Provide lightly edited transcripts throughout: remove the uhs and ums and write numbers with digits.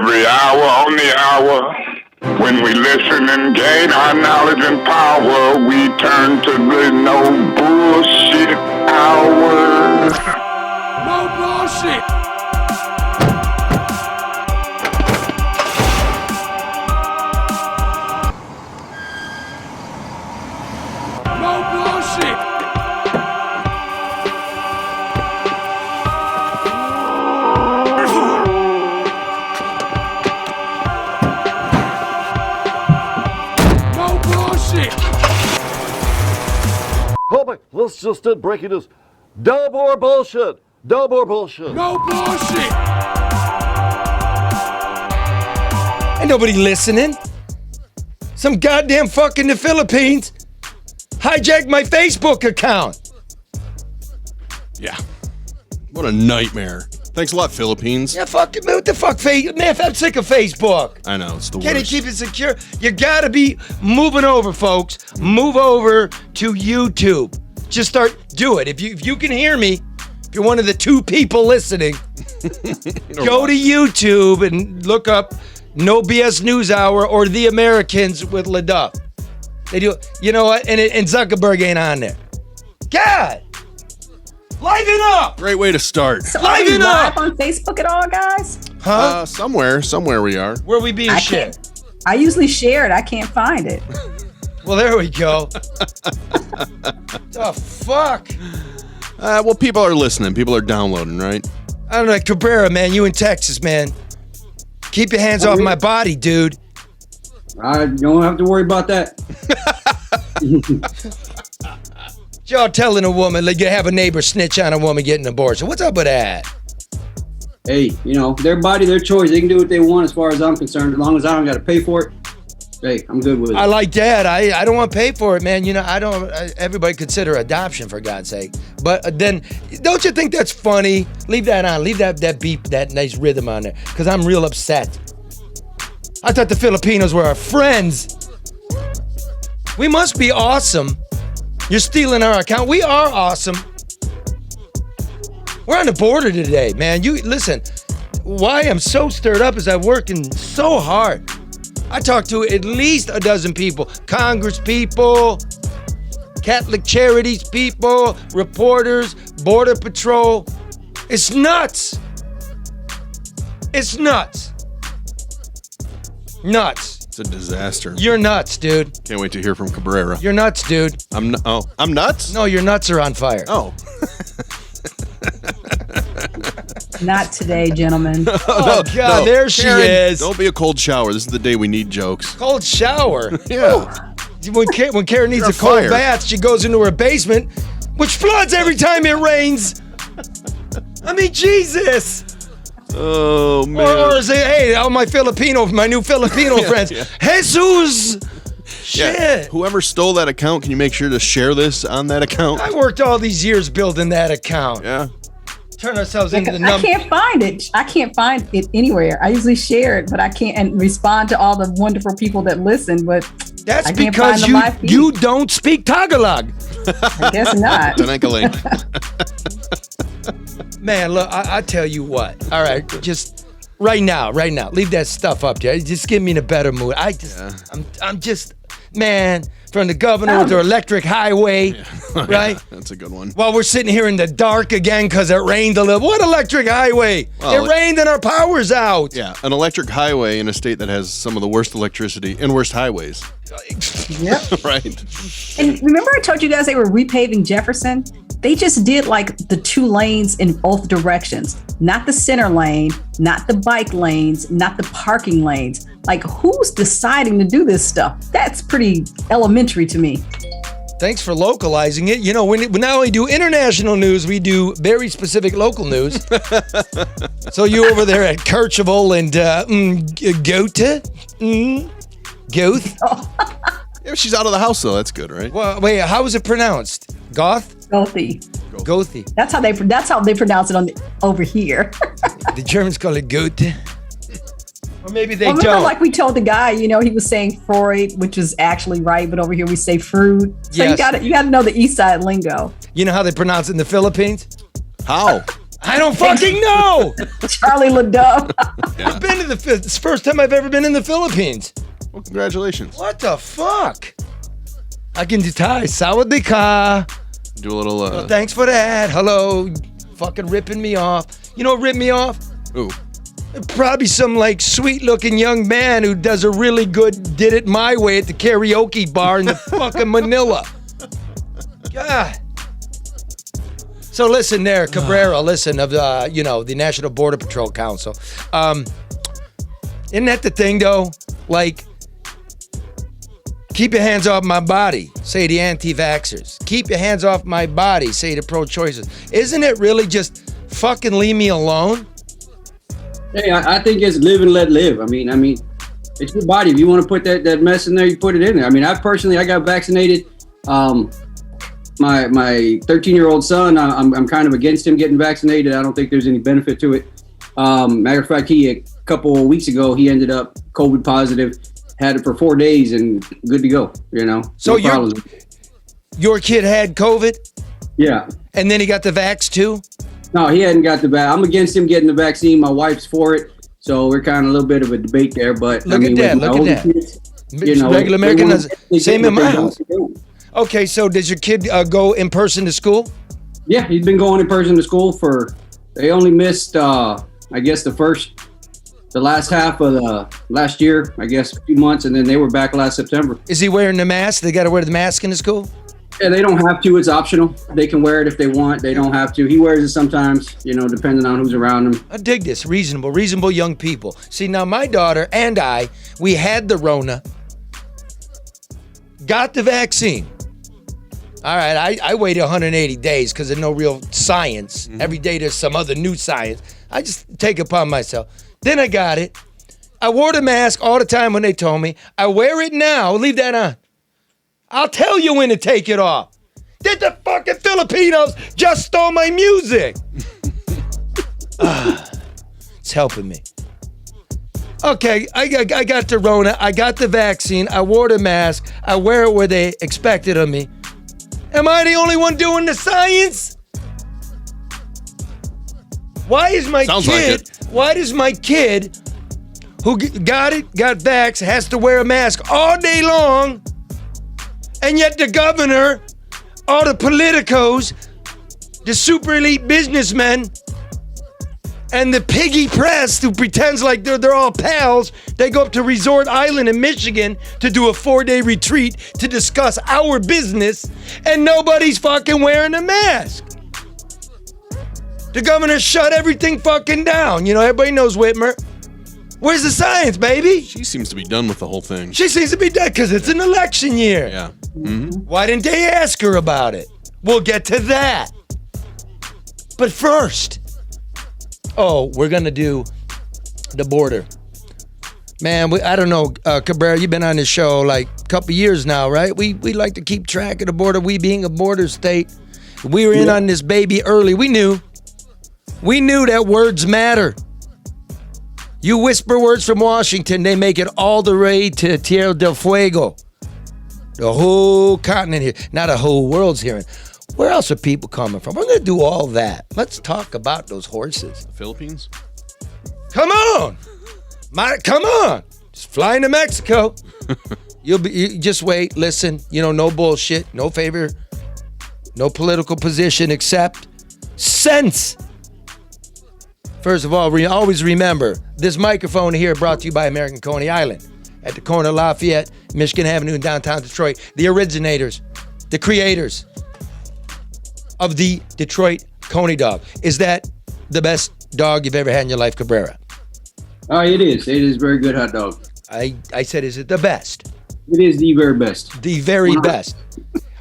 Every hour on the hour, when we listen and gain our knowledge and power, we turn to the no bullshit hour. No bullshit. No bullshit. No bullshit. Oh my, let's just did breaking news. No more bullshit. No more bullshit. No bullshit. Ain't nobody listening. Some goddamn fuck in the Philippines hijacked my Facebook account. Yeah. What a nightmare. Thanks a lot, Philippines. Yeah, fuck it, man. What the fuck, man? I'm sick of Facebook. I know, it's the Can't worst. you keep it secure? You gotta be moving over, folks. Move over to YouTube. Just do it. If you can hear me, if you're one of the 2 people listening, go to YouTube and look up No BS News Hour or The Americans with LeDuff. They do, you know what? And Zuckerberg ain't on there. God! Liven up! Great way to start. So are we Liven live up! on Facebook at all, guys? Huh? Somewhere we are. Where we being I shared? can't. I usually share it. I can't find it. Well, there we go. The fuck? Well, people are listening. People are downloading, right? I don't know, Cabrera, man. You in Texas, man. Keep your hands off my body, dude. I don't have to worry about that. Y'all telling a woman, like you have a neighbor snitch on a woman getting an abortion. What's up with that? Hey, their body, their choice. They can do what they want as far as I'm concerned. As long as I don't got to pay for it, hey, I'm good with it. I like that. I don't want to pay for it, man. Everybody consider adoption, for God's sake. But then, don't you think that's funny? Leave that on. Leave that beep, that nice rhythm on there. Because I'm real upset. I thought the Filipinos were our friends. We must be awesome. You're stealing our account. We are awesome. We're on the border today, man. You listen, why I'm so stirred up is I'm working so hard. I talked to at least a dozen people, Congress people, Catholic Charities people, reporters, Border Patrol. It's nuts. It's nuts. Nuts. It's a disaster. You're nuts, dude. Can't wait to hear from Cabrera. You're nuts, dude. I'm nuts? No, your nuts are on fire. Oh. Not today, gentlemen. Oh, God, there she Karen, is. Don't be a cold shower. This is the day we need jokes. Cold shower. Yeah. When Karen needs You're a cold fired. bath, she goes into her basement, which floods every time it rains. I mean, Jesus. Oh, man. Or say, hey, all my new Filipino friends. yeah. Jesus. Shit. Yeah. Whoever stole that account, can you make sure to share this on that account? I worked all these years building that account. Yeah. Turn ourselves into the I number. can't find it. I can't find it anywhere. I usually share it, but I can't and respond to all the wonderful people that listen. But That's I can't because find the live feed. you don't speak Tagalog. I guess not. Tanankaling. Man, look, I tell you what. All right, just right now, leave that stuff up there. Just get me in a better mood. I'm just, man, from the governor with the electric highway, right? Yeah, that's a good one. While we're sitting here in the dark again because it rained a little. What electric highway? Well, it rained and our power's out. Yeah, an electric highway in a state that has some of the worst electricity and worst highways. Yep. Right. And remember I told you guys they were repaving Jefferson? They just did like the 2 lanes in both directions, not the center lane, not the bike lanes, not the parking lanes. Like, who's deciding to do this stuff? That's pretty elementary to me. Thanks for localizing it. We not only do international news, we do very specific local news. So you over there at Kercheval and Goethe? Yeah, she's out of the house, though. That's good, right? Well, wait, how is it pronounced? Goth? Healthy. Goethe. That's how they pronounce it over here. The Germans call it Goethe. Or maybe they Remember, don't. like we told the guy, he was saying Freud, which is actually right, but over here we say Freud. So Yes. you got to know the East Side lingo. You know how they pronounce it in the Philippines? How? I don't fucking know. Charlie LeDuff. I've been to it's the first time I've ever been in the Philippines. Well, congratulations. What the fuck? I can do Thai. Sawadee ka. Do a little. Well, thanks for that. Hello. Fucking ripping me off. You know what ripped me off? Ooh. Probably some like sweet looking young man who does a really good Did It My Way at the karaoke bar in the fucking Manila. God. So listen there, Cabrera, listen, of the National Border Patrol Council. Isn't that the thing though? Like, keep your hands off my body, say the anti-vaxxers. Keep your hands off my body, say the pro-choicers. Isn't it really just fucking leave me alone? Hey, I think it's live and let live. I mean, it's your body. If you want to put that mess in there, you put it in there. I mean, I got vaccinated. My 13-year-old son, I'm kind of against him getting vaccinated. I don't think there's any benefit to it. Matter of fact, a couple of weeks ago, he ended up COVID positive, had it for 4 days and good to go, So no problems. Your kid had COVID? Yeah. And then he got the vax too? No, he hadn't got the vaccine. I'm against him getting the vaccine. My wife's for it. So we're kind of a little bit of a debate there. But Look at that. Kids, regular American does same in my house. don't. Okay, so does your kid go in person to school? Yeah, he's been going in person to school they only missed, I guess, the last half of the last year, I guess, a few months, and then they were back last September. Is he wearing the mask? They got to wear the mask in the school? Yeah, they don't have to. It's optional. They can wear it if they want. They don't have to. He wears it sometimes, depending on who's around him. I dig this. Reasonable young people. See, now my daughter and we had the Rona, got the vaccine. All right, I waited 180 days because there's no real science. Mm-hmm. Every day there's some other new science. I just take it upon myself. Then I got it. I wore the mask all the time when they told me. I wear it now. Leave that on. I'll tell you when to take it off. Did the fucking Filipinos just stole my music? It's helping me. Okay, I got the Rona. I got the vaccine. I wore the mask. I wear it where they expected of me. Am I the only one doing the science? Why does my kid who got vax, has to wear a mask all day long, and yet the governor, all the politicos, the super elite businessmen, and the piggy press who pretends like they're all pals, they go up to Resort Island in Michigan to do a 4-day retreat to discuss our business, and nobody's fucking wearing a mask. The governor shut everything fucking down. Everybody knows Whitmer. Where's the science, baby? She seems to be done with the whole thing. She seems to be dead because it's an election year. Yeah. Mm-hmm. Why didn't they ask her about it? We'll get to that. But first, we're going to do the border. Man, I don't know, Cabrera, you've been on this show like a couple years now, right? We like to keep track of the border. We being a border state, we were in on this baby early. We knew that words matter. You whisper words from Washington, they make it all the way to Tierra del Fuego. The whole continent here. Not the whole world's hearing. Where else are people coming from? We're going to do all that. Let's talk about those horses. The Philippines? Come on. Come on. Just flying to Mexico. You just wait. Listen, no bullshit. No favor. No political position except sense. First of all, always remember, this microphone here brought to you by American Coney Island at the corner of Lafayette, Michigan Avenue in downtown Detroit. The originators, the creators of the Detroit Coney dog. Is that the best dog you've ever had in your life, Cabrera? It is. It is a very good hot dog. I said, is it the best? It is the very best. The very best.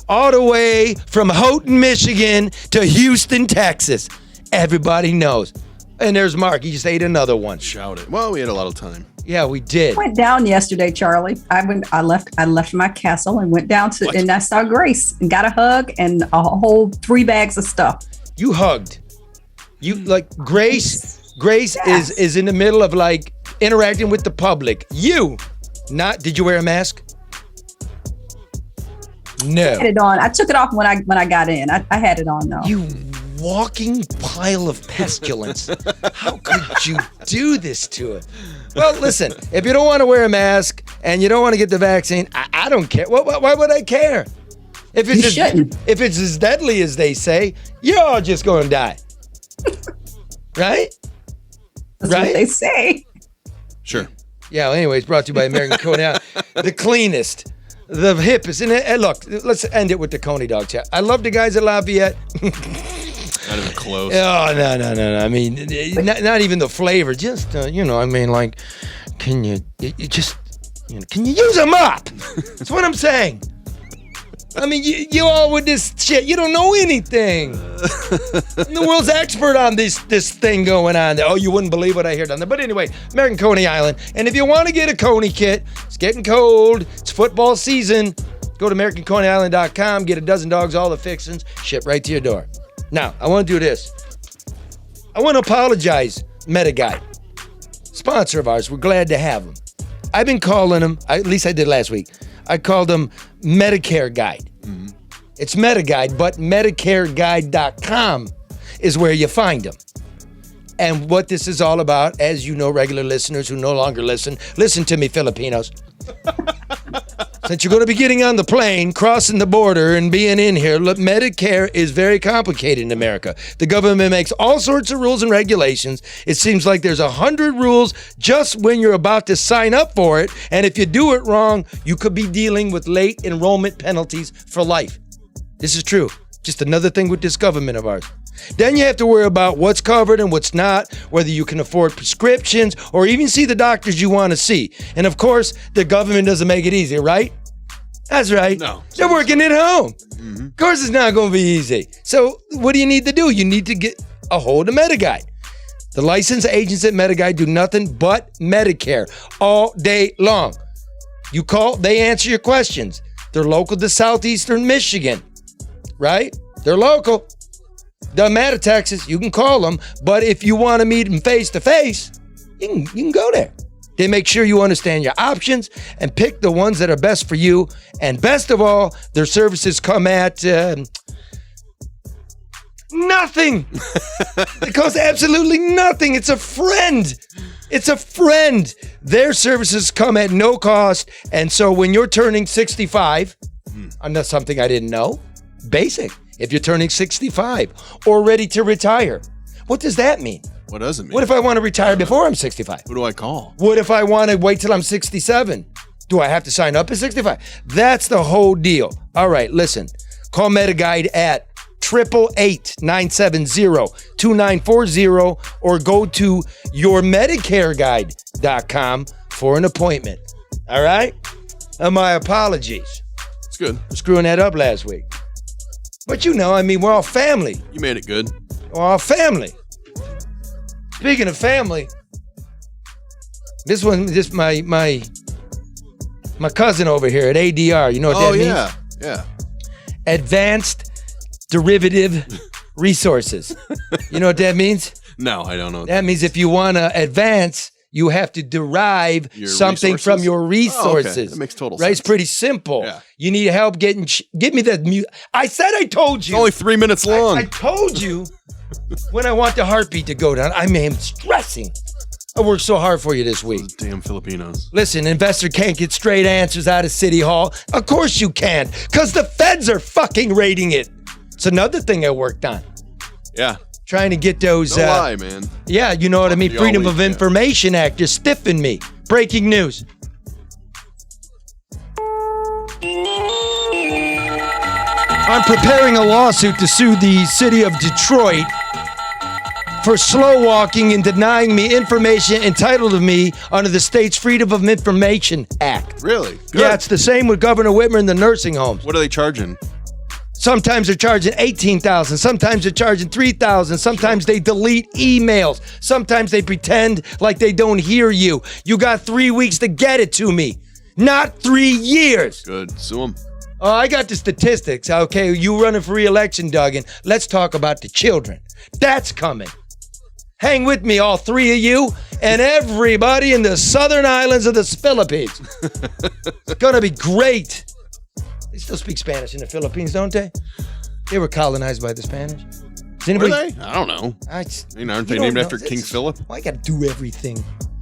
All the way from Houghton, Michigan to Houston, Texas. Everybody knows. And there's Mark. He just ate another one. Shout it. Well, we had a lot of time. Yeah, we did. Went down yesterday, Charlie. I left my castle and went down and I saw Grace and got a hug and a whole 3 bags of stuff. You hugged. You like Grace. Grace Yes. is in the middle of like interacting with the public. Did you wear a mask? No. I had it on. I took it off when I got in. I had it on though. You walking pile of pestilence. How could you do this to it? Well, listen, if you don't want to wear a mask and you don't want to get the vaccine, I don't care. Why would I care? If it's as deadly as they say, you're all just going to die. Right? That's what they say. Sure. Yeah, well, anyways, brought to you by American Coney Island. The cleanest, the hippest. And look, let's end it with the Coney Dog chat. I love the guys at Lafayette. Not even close. Oh, no. I mean, not even the flavor. Just, like, can you use a mop? That's what I'm saying. I mean, you all with this shit, you don't know anything. I'm the world's expert on this thing going on there. Oh, you wouldn't believe what I hear down there. But anyway, American Coney Island. And if you want to get a Coney kit, it's getting cold. It's football season. Go to AmericanConeyIsland.com, get a dozen dogs, all the fixings, ship right to your door. Now, I want to do this. I want to apologize, MetaGuide. Sponsor of ours. We're glad to have them. I've been calling them, at least I did last week, I called them Medicare Guide. Mm-hmm. It's MetaGuide, but MedicareGuide.com is where you find them. And what this is all about, as you know, regular listeners who no longer listen to me, Filipinos. Since you're going to be getting on the plane, crossing the border, and being in here, look, Medicare is very complicated in America. The government makes all sorts of rules and regulations. It seems like there's 100 rules just when you're about to sign up for it. And if you do it wrong, you could be dealing with late enrollment penalties for life. This is true. Just another thing with this government of ours. Then you have to worry about what's covered and what's not, whether you can afford prescriptions or even see the doctors you want to see. And of course, the government doesn't make it easy, right? That's right. No. They're working at home. Mm-hmm. Of course, it's not going to be easy. So what do you need to do? You need to get a hold of MetaGuide. The licensed agents at MetaGuide do nothing but Medicare all day long. You call, they answer your questions. They're local to southeastern Michigan, right? They're local. Doesn't matter, Texas. You can call them. But if you want to meet them face to face, you can go there. They make sure you understand your options and pick the ones that are best for you. And best of all, their services come at nothing. It costs absolutely nothing. It's a friend. It's a friend. Their services come at no cost. And so when you're turning 65, and that's something I didn't know, basic. If you're turning 65 or ready to retire, what does that mean? What does it mean? What if I want to retire before I'm 65? Who do I call? What if I want to wait till I'm 67? Do I have to sign up at 65? That's the whole deal. All right, listen. Call MetaGuide at 888-970-2940 or go to yourmedicareguide.com for an appointment. All right? And my apologies It's good. for screwing that up last week. But you know, I mean, we're all family. You made it good. We're all family. Speaking of family, my cousin over here at ADR, you know what that means? Yeah. Advanced Derivative Resources. You know what that means? No, I don't know. That means if you want to advance, you have to derive Your something resources? from your resources. Oh, okay. That makes total right? sense. It's pretty simple. Yeah. You need help getting. Give me that music. I said I told you. It's only 3 minutes long. I told you when I want the heartbeat to go down. I am stressing. I worked so hard for you this week. Those damn Filipinos. Listen, investor can't get straight answers out of City Hall. Of course you can't, because the feds are fucking raiding it. It's another thing I worked on. Yeah. Trying to get those. No lie, man. Yeah, you know what I mean? You Freedom always- of Information Act is stiffing me. Breaking news. I'm preparing a lawsuit to sue the city of Detroit for slow walking and denying me information entitled to me under the state's Freedom of Information Act. Really? Good. Yeah, it's the same with Governor Whitmer and the nursing homes. What are they charging? Sometimes they're charging $18,000. Sometimes they're charging $3,000. Sometimes they delete emails. Sometimes they pretend like they don't hear you. You got 3 weeks to get it to me, not 3 years. Good. Sue them. Oh, I got the statistics. Okay, you running for re-election, Duggan. Let's talk about the children. That's coming. Hang with me, all three of you, and everybody in the southern islands of the Philippines. It's gonna be great. They still speak Spanish in the Philippines, don't they? They were colonized by the Spanish. Is anybody? Were they? I don't know. Aren't they named after King Philip? Well, I got to do everything.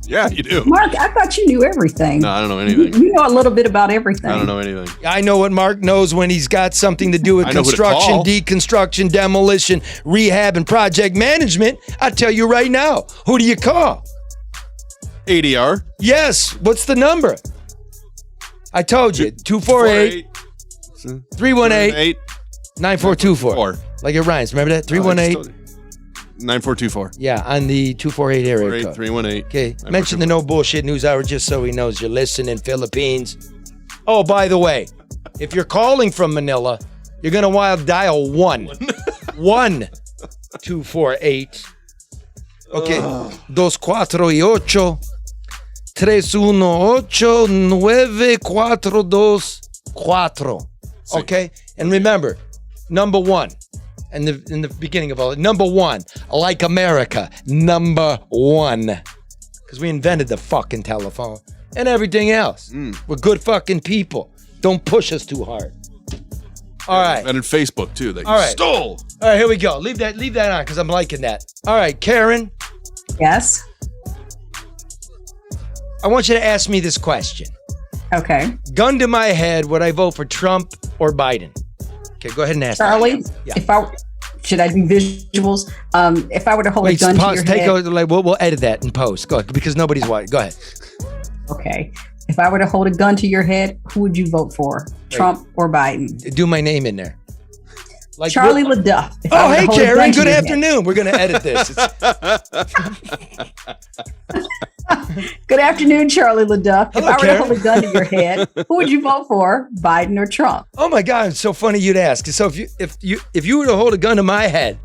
Yeah, you do. Mark, I thought you knew everything. No, I don't know anything. You know a little bit about everything. I don't know anything. I know what Mark knows when he's got something to do with I know who to construction, call. deconstruction, demolition, rehab, and project management. I tell you right now, who do you call? ADR. Yes. What's the number? I told you. 248 318 9424. Like it rhymes. Remember that? 318. 9424. Yeah, on the 248 area code. 318. Okay. Mention the No Bullshit News Hour just so he knows you're listening, Philippines. Oh, by the way, if you're calling from Manila, you're going to wild dial 248. Okay. 248 318 9424. Okay? And remember, number one, in the beginning of all it, number one, like America, number one. Because we invented the fucking telephone and everything else. We're good fucking people. Don't push us too hard. All right. And in Facebook, too, that you All right. stole. All right, here we go. Leave that on because I'm liking that. All right, Karen, Yes. I want you to ask me this question. Okay. Gun to my head, would I vote for Trump or Biden? Okay, go ahead and ask Charlie, Yeah. should I do visuals? If I were to hold a gun pause, to your head. we'll edit that in post. Go ahead, because nobody's watching. Go ahead. Okay. If I were to hold a gun to your head, who would you vote for? Trump or Biden? Do my name in there. Like Charlie LeDuff. If I Oh, were to hey, hold a gun Karen. to Good your head. afternoon. We're going to edit this. Good afternoon, Charlie LeDuff. If Hello, I were Karen. to hold a gun to your head, who would you vote for? Biden or Trump? Oh, my God. It's so funny you'd ask. So if you were to hold a gun to my head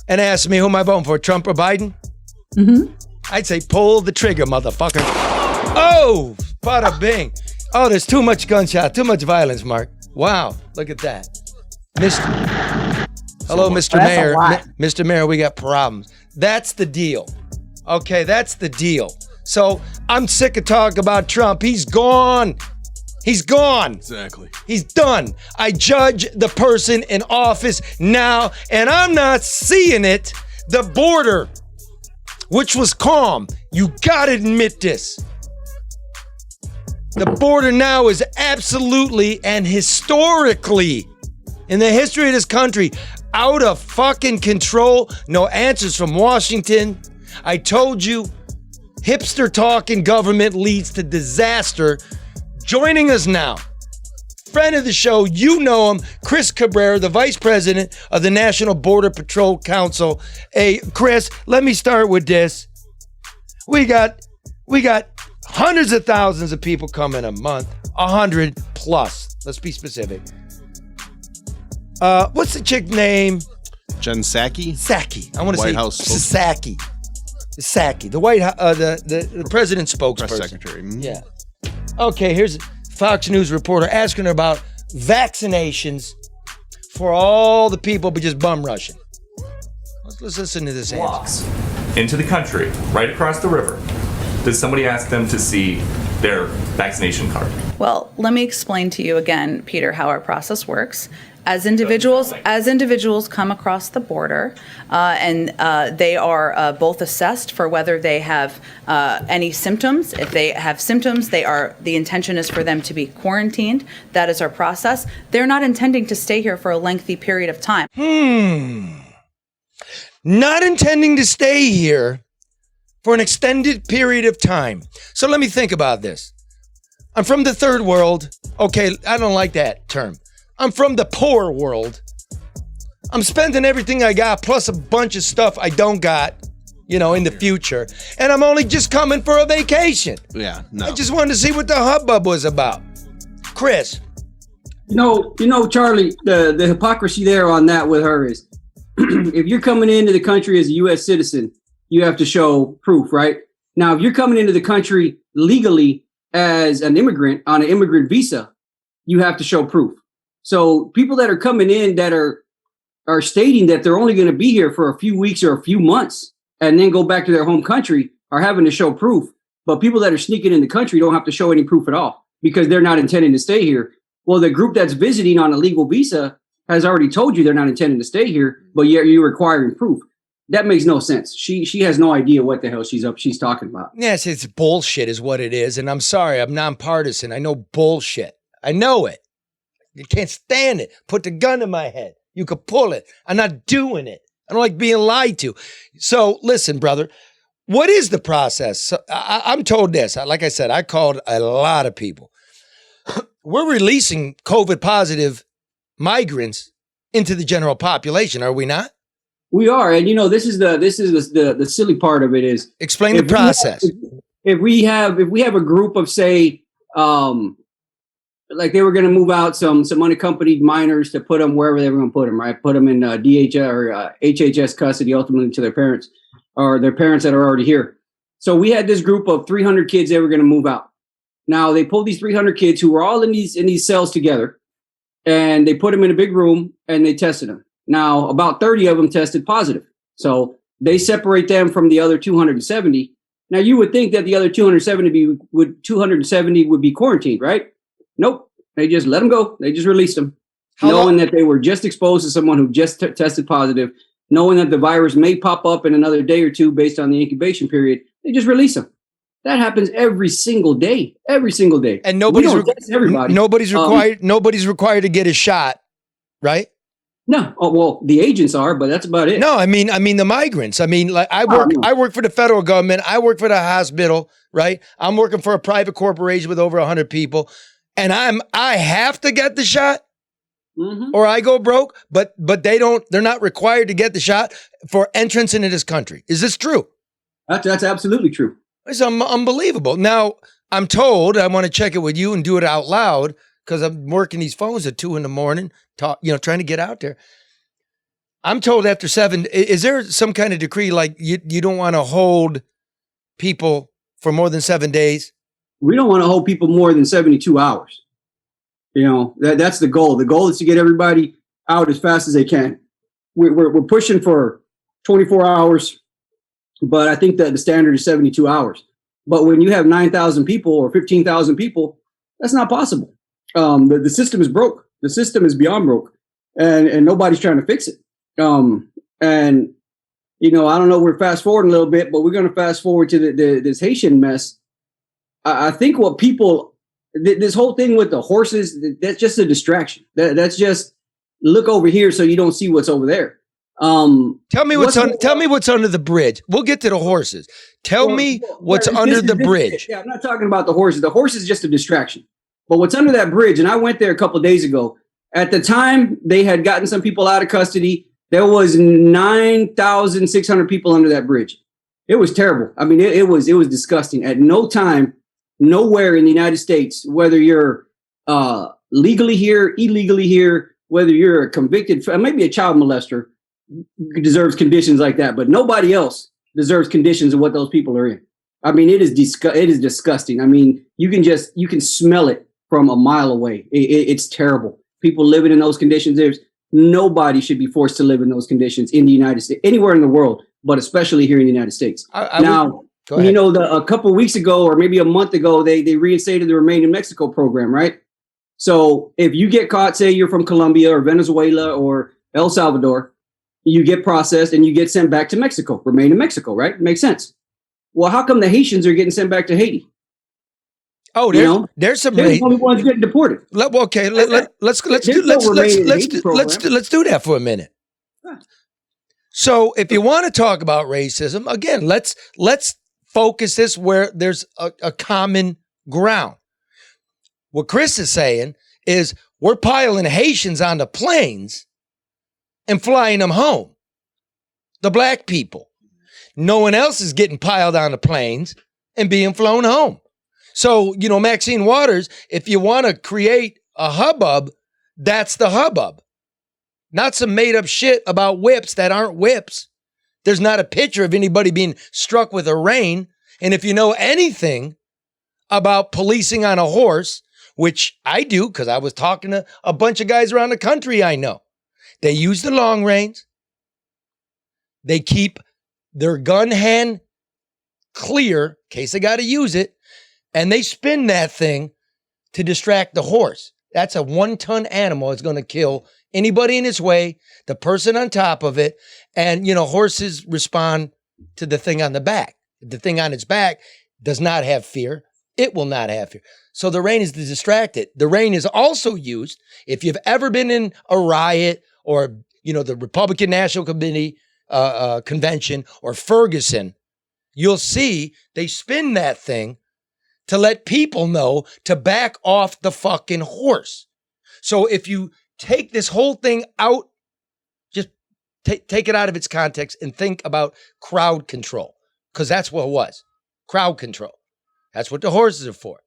and ask me who am I voting for, Trump or Biden? Mm-hmm. I'd say pull the trigger, motherfucker. Oh, bada bing. Oh, there's too much gunshot, too much violence, Mark. Wow, look at that. Hello, Mr. That's a Mayor. lot. Mr. Mayor, we got problems. That's the deal. Okay, that's the deal. So I'm sick of talking about Trump. He's gone. He's gone. Exactly. He's done. I judge the person in office now, and I'm not seeing it. The border, which was calm. You gotta admit this. The border now is absolutely and historically, in the history of this country, out of fucking control. No answers from Washington. I told you, hipster talk in government leads to disaster. Joining us now, friend of the show, you know him, Chris Cabrera, the Vice President of the National Border Patrol Council. Hey, Chris, let me start with this. We got hundreds of thousands of people coming a month, 100 plus. Let's be specific. What's the chick name? Jen Psaki? Psaki. I want to White say House Psaki. Psaki, the the president's spokesperson. Press secretary. Yeah. Okay, here's a Fox News reporter asking her about vaccinations for all the people but just bum rushing. Let's listen to this answer. Walks into the country, right across the river. Does somebody ask them to see their vaccination card? Well, let me explain to you again, Peter, how our process works. As individuals come across the border, and they are both assessed for whether they have any symptoms. If they have symptoms, the intention is for them to be quarantined. That is our process. They're not intending to stay here for a lengthy period of time. Not intending to stay here for an extended period of time. So let me think about this. I'm from the third world. Okay, I don't like that term. I'm from the poor world. I'm spending everything I got plus a bunch of stuff I don't got, in the future. And I'm only just coming for a vacation. Yeah, no. I just wanted to see what the hubbub was about. Chris. Charlie, the hypocrisy there on that with her is if you're coming into the country as a U.S. citizen, you have to show proof, right? Now, if you're coming into the country legally as an immigrant on an immigrant visa, you have to show proof. So people that are coming in that are stating that they're only going to be here for a few weeks or a few months and then go back to their home country are having to show proof. But people that are sneaking in the country don't have to show any proof at all because they're not intending to stay here. Well, the group that's visiting on a legal visa, has already told you they're not intending to stay here, but yet you're requiring proof. That makes no sense. She has no idea what the hell she's talking about. Yes, it's bullshit is what it is. And I'm sorry, I'm nonpartisan. I know bullshit. I know it. You can't stand it. Put the gun to my head. You could pull it. I'm not doing it. I don't like being lied to. So listen, brother, what is the process? So, I'm told this. Like I said, I called a lot of people. We're releasing COVID positive migrants into the general population, are we not? We are, and this is the silly part of it is explain the process. If we have a group of, say, like they were going to move out some unaccompanied minors to put them wherever they were going to put them, right? Put them in DHS or HHS custody, ultimately to their parents or their parents that are already here. So we had this group of 300 kids they were going to move out. Now they pulled these 300 kids who were all in these cells together, and they put them in a big room and they tested them. Now about 30 of them tested positive. So they separate them from the other 270. Now you would think that the other 270 would be quarantined, right? Nope. They just let them go. They just released them, knowing that they were just exposed to someone who just tested positive, knowing that the virus may pop up in another day or two based on the incubation period. They just release them. That happens every single day. And nobody's required. Nobody's required to get a shot, right? No. Oh, well, the agents are, but that's about it. No, I mean the migrants. I mean, like I work for the federal government. I work for the hospital, right? I'm working for a private corporation with over 100 people. And I have to get the shot or I go broke, but they're not required to get the shot for entrance into this country. Is this true? That's absolutely true. It's unbelievable. Now, I'm told, I want to check it with you and do it out loud because I'm working these phones at 2 a.m, trying to get out there. I'm told after 7, is there some kind of decree like you don't want to hold people for more than 7 days? We don't want to hold people more than 72 hours. That's the goal. The goal is to get everybody out as fast as they can. We're pushing for 24 hours, but I think that the standard is 72 hours. But when you have 9,000 people or 15,000 people, that's not possible. The system is broke. The system is beyond broke, and nobody's trying to fix it. I don't know. We're fast forwarding a little bit, but we're going to fast forward to this Haitian mess. I think what people, this whole thing with the horses, that's just a distraction. That's just look over here so you don't see what's over there. Tell me what's under the bridge. We'll get to the horses. Tell me what's under the bridge. Yeah, I'm not talking about the horses. The horse is just a distraction. But what's under that bridge, and I went there a couple of days ago. At the time, they had gotten some people out of custody. There was 9,600 people under that bridge. It was terrible. I mean, it was disgusting. At no time, nowhere in the United States, whether you're legally here, illegally here, whether you're a convicted, maybe a child molester, deserves conditions like that, but nobody else deserves conditions of what those people are in. I mean, it is disgusting. I mean, you can smell it from a mile away. It's terrible. People living in those conditions. Nobody should be forced to live in those conditions in the United States, anywhere in the world, but especially here in the United States. A couple of weeks ago, or maybe a month ago, they reinstated the Remain in Mexico program, right? So if you get caught, say you're from Colombia or Venezuela or El Salvador, you get processed and you get sent back to Mexico. Remain in Mexico, right? Makes sense. Well, how come the Haitians are getting sent back to Haiti? Oh, there's some. They're the only ones getting deported. Let's do that for a minute. So, if you want to talk about racism, again, let's focus this where there's a common ground. What Chris is saying is we're piling Haitians onto planes and flying them home. The black people. No one else is getting piled on the planes and being flown home. So, Maxine Waters, if you want to create a hubbub, that's the hubbub. Not some made up shit about whips that aren't whips. There's not a picture of anybody being struck with a rein. And if you know anything about policing on a horse, which I do because I was talking to a bunch of guys around the country I know, they use the long reins. They keep their gun hand clear in case they got to use it. And they spin that thing to distract the horse. That's a 1-ton animal it's going to kill Anybody in its way, the person on top of it, and horses respond to the thing on the back. The thing on its back does not have fear. It will not have fear. So the rein is to distract it. The rein is also used if you've ever been in a riot or, the Republican National Committee convention or Ferguson, you'll see they spin that thing to let people know to back off the fucking horse. So if you take this whole thing out, just take it out of its context and think about crowd control, because that's what it was. Crowd control. That's what the horses are for.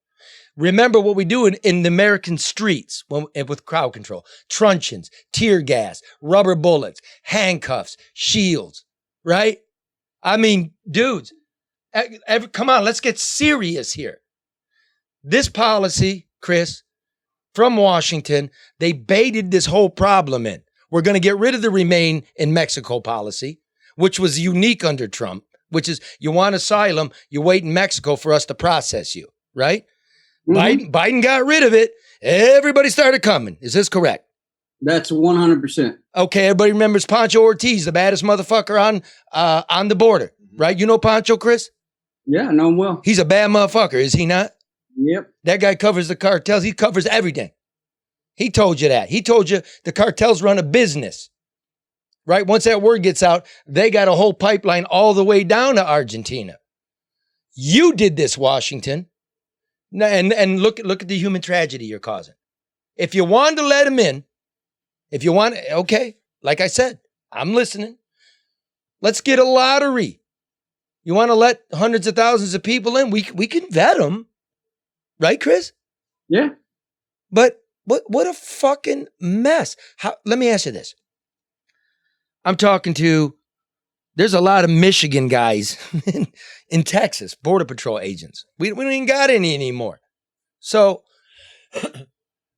Remember what we do in the American streets with crowd control. Truncheons, tear gas, rubber bullets, handcuffs, shields, right? I mean, dudes, come on, let's get serious here. This policy, Chris, from Washington, they baited this whole problem in. We're going to get rid of the Remain in Mexico policy, which was unique under Trump, which is you want asylum, you wait in Mexico for us to process you, right? Mm-hmm. Biden got rid of it. Everybody started coming. Is this correct? That's 100%. Okay, everybody remembers Pancho Ortiz, the baddest motherfucker on the border, right? You know Pancho, Chris? Yeah, I know him well. He's a bad motherfucker, is he not? Yep. That guy covers the cartels. He covers everything. He told you that. He told you the cartels run a business, right? Once that word gets out, they got a whole pipeline all the way down to Argentina. You did this, Washington. And look at the human tragedy you're causing. If you wanted to let him in, okay, like I said, I'm listening. Let's get a lottery. You want to let hundreds of thousands of people in? We can vet them. Right, Chris? Yeah. But what a fucking mess. Let me ask you this. I'm talking to, there's a lot of Michigan guys in Texas, Border Patrol agents. We don't even got any anymore. So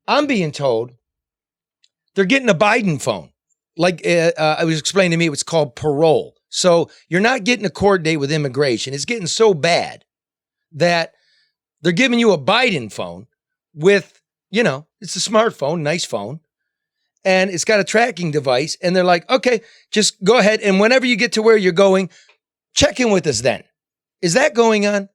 I'm being told they're getting a Biden phone. Like it was explained to me, it's called parole. So you're not getting a court date with immigration. It's getting so bad that they're giving you a Biden phone with, it's a smartphone, nice phone, and it's got a tracking device. And they're like, okay, just go ahead. And whenever you get to where you're going, check in with us then. Is that going on?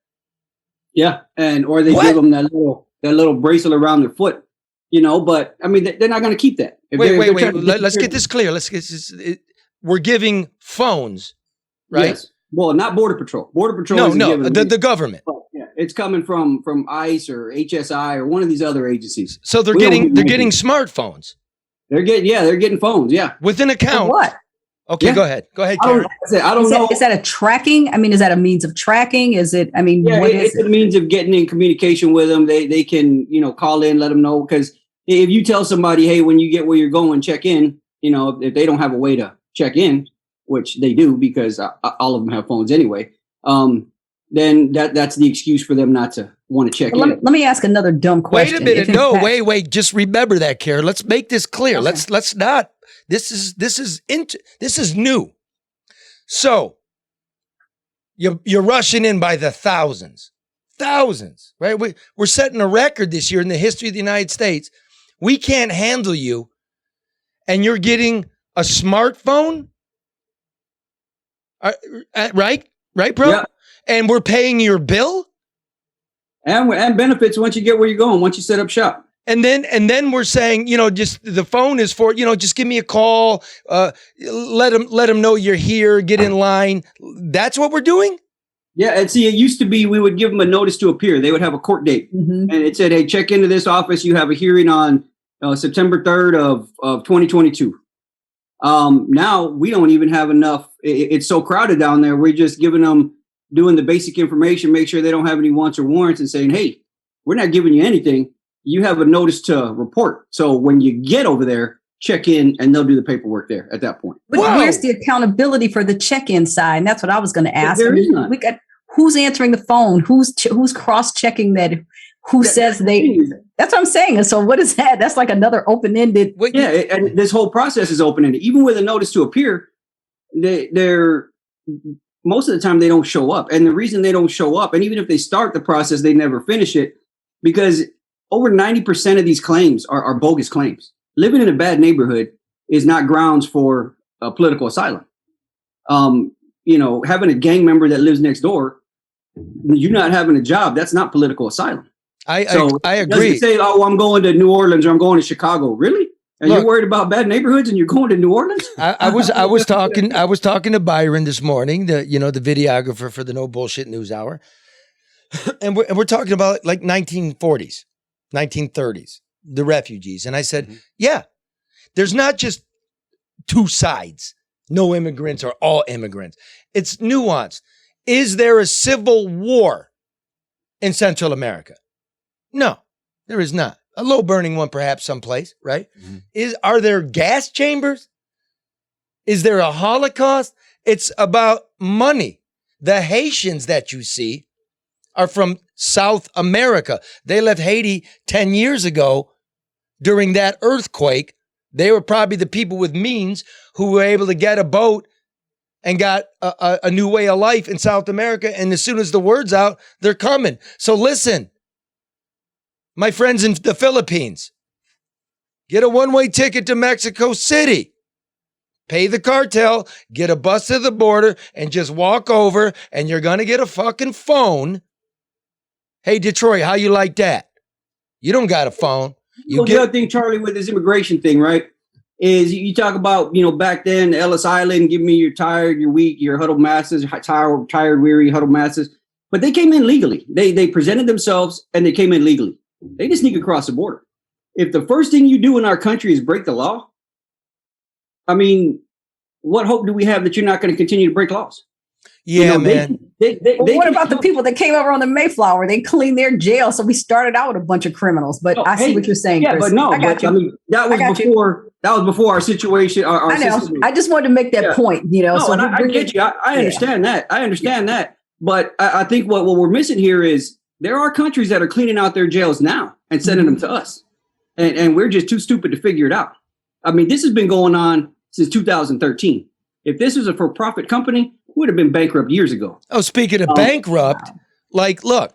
Yeah. Or they give them that little bracelet around their foot, but I mean, they're not going to keep that. Wait. Let's get this clear. We're giving phones, right? Yes. Well, not Border Patrol. Border Patrol. The government. But, yeah, it's coming from ICE or HSI or one of these other agencies. So they're getting smartphones. They're getting phones. Yeah, with an account. For what? Okay, yeah. Go ahead, Karen. I don't know. Is that a tracking? I mean, is that a means of tracking? Is it? I mean, yeah, it's a means of getting in communication with them. They can call in, let them know, because if you tell somebody, hey, when you get where you're going, check in. If they don't have a way to check in, which they do because all of them have phones anyway, then that's the excuse for them not to want to check in. Let me ask another dumb question. Wait a minute. Wait. Just remember that, Karen. Let's make this clear. Okay. Let's not. This is new. So you're rushing in by the thousands, right? We're setting a record this year in the history of the United States. We can't handle you, and you're getting a smartphone, right, bro? Yeah. And we're paying your bill, and benefits once you get where you're going, once you set up shop. And then we're saying, just the phone is for, just give me a call, let them know you're here, get in line. That's what we're doing. Yeah, and see, it used to be we would give them a notice to appear. They would have a court date, and it said, "Hey, check into this office. You have a hearing on September 3rd of 2022." Now we don't even have enough. It's so crowded down there. We're just giving them, doing the basic information, make sure they don't have any wants or warrants, and saying, "Hey, we're not giving you anything. You have a notice to report. So when you get over there, check in, and they'll do the paperwork there at that point." But where's the accountability for the check-in side? And that's what I was going to ask. There is none. We got who's answering the phone? Who's cross-checking that? Who says they? That's what I'm saying. So what is that? That's like another open-ended. Yeah, and this whole process is open-ended. Even with a notice to appear, they're most of the time they don't show up. And the reason they don't show up, and even if they start the process, they never finish it, because over 90% of these claims are bogus claims. Living in a bad neighborhood is not grounds for political asylum. Having a gang member that lives next door, you're not having a job. That's not political asylum. I agree. Doesn't say, "Oh, I'm going to New Orleans or I'm going to Chicago." Really? And you're worried about bad neighborhoods, and you're going to New Orleans? I was talking to Byron this morning, the videographer for the No Bullshit News Hour, and we're talking about like 1940s, 1930s, the refugees, and I said, yeah, there's not just two sides, no immigrants or all immigrants. It's nuanced. Is there a civil war in Central America? No, there is not. A low burning one, perhaps someplace, right? Are there gas chambers? Is there a Holocaust? It's about money. The Haitians that you see are from South America. They left Haiti 10 years ago during that earthquake. They were probably the people with means who were able to get a boat and got a new way of life in South America. And as soon as the word's out, they're coming. So listen, my friends in the Philippines, get a one-way ticket to Mexico City. Pay the cartel, get a bus to the border, and just walk over, and you're going to get a fucking phone. Hey, Detroit, how you like that? You don't got a phone. The other thing, Charlie, with this immigration thing, right, is you talk about, back then, Ellis Island, give me your tired, your weak, your huddled masses, tired, weary, huddled masses. But they came in legally. They presented themselves, and they came in legally. They just sneak across the border. If the first thing you do in our country is break the law, I mean, what hope do we have that you're not going to continue to break laws? Yeah, man. What about the people that came over on the Mayflower? They cleaned their jail, so we started out with a bunch of criminals. But I see what you're saying, yeah, Chris. but no, I got you. I mean, that was before our situation. Our I know. system. I just wanted to make that point. No, so and I get you. I understand that. I understand that. But I think what we're missing here is there are countries that are cleaning out their jails now and sending them to us, and we're just too stupid to figure it out. I mean, this has been going on since 2013. If this was a for-profit company, we would have been bankrupt years ago. Oh, speaking of bankrupt, look,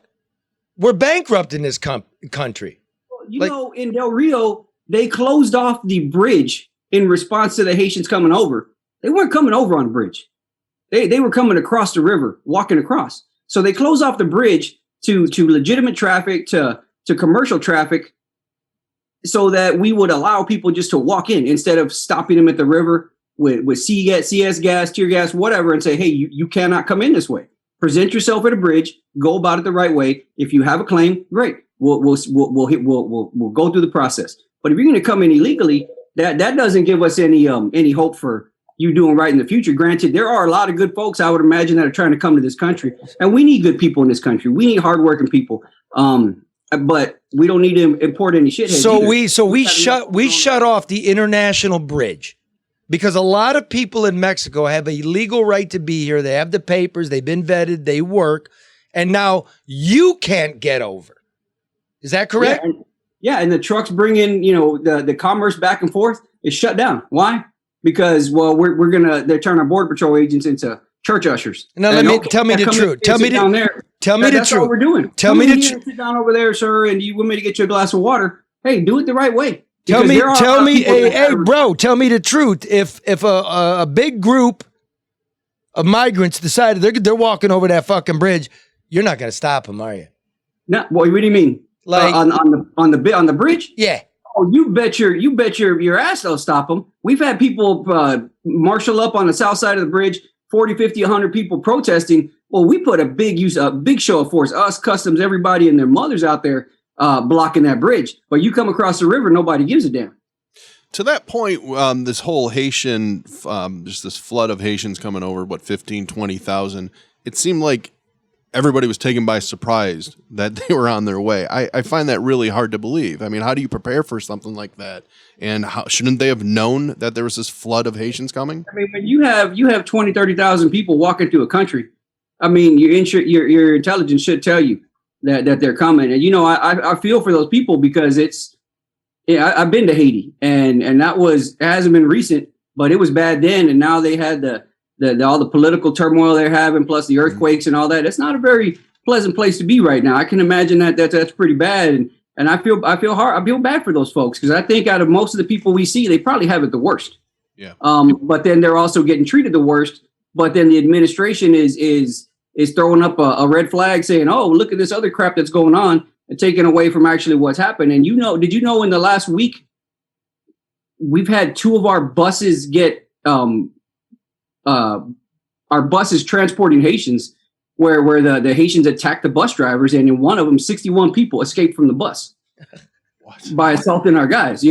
we're bankrupt in this country. In Del Rio, they closed off the bridge in response to the Haitians coming over. They weren't coming over on the bridge. They were coming across the river, walking across. So they closed off the bridge to legitimate traffic, to commercial traffic, so that we would allow people just to walk in instead of stopping them at the river with CS gas, tear gas, whatever, and say, hey, you cannot come in this way. Present yourself at a bridge, go about it the right way. If you have a claim, great. We'll go through the process. But if you're going to come in illegally, that doesn't give us any hope for you doing right in the future. Granted, there are a lot of good folks, I would imagine, that are trying to come to this country, and we need good people in this country. We need hardworking people. But we don't need to import any shitheads. We shut off the international bridge because a lot of people in Mexico have a legal right to be here. They have the papers, they've been vetted, they work, and now you can't get over. Is that correct? Yeah, and the trucks bringing, the commerce back and forth is shut down. Why? Because they're turning our border patrol agents into church ushers. Now tell me the truth. Tell me the That's truth. all we're doing. Tell me the truth. Sit down over there, sir, and you want me to get you a glass of water? Hey, do it the right way. Tell me, bro, tell me the truth. If a big group of migrants decided they're walking over that fucking bridge, you're not going to stop them, are you? No, what do you mean? Like on the bridge? Yeah. Oh, you bet your ass they'll stop them. We've had people marshal up on the south side of the bridge, 40, 50, 100 people protesting. Well, we put a big show of force, us, customs, everybody and their mothers out there blocking that bridge. But you come across the river, nobody gives a damn. To that point, this whole Haitian, just this flood of Haitians coming over, 20,000, it seemed like everybody was taken by surprise that they were on their way. I find that really hard to believe. I mean, how do you prepare for something like that? And shouldn't they have known that there was this flood of Haitians coming? I mean, when you have 20, 30,000 people walking through a country, I mean, your intelligence should tell you that they're coming. And, I feel for those people because I've been to Haiti and it hasn't been recent, but it was bad then. And now they had all the political turmoil they're having, plus the earthquakes and all that. It's not a very pleasant place to be right now. I can imagine that's pretty bad. And I feel hard. I feel bad for those folks because I think out of most of the people we see, they probably have it the worst. Yeah. But then they're also getting treated the worst. But then the administration is throwing up a red flag saying, oh, look at this other crap that's going on and taking away from actually what's happened. And did you know in the last week, we've had 2 of our buses get our buses transporting Haitians where the Haitians attacked the bus drivers, and in one of them, 61 people escaped from the bus by assaulting our guys,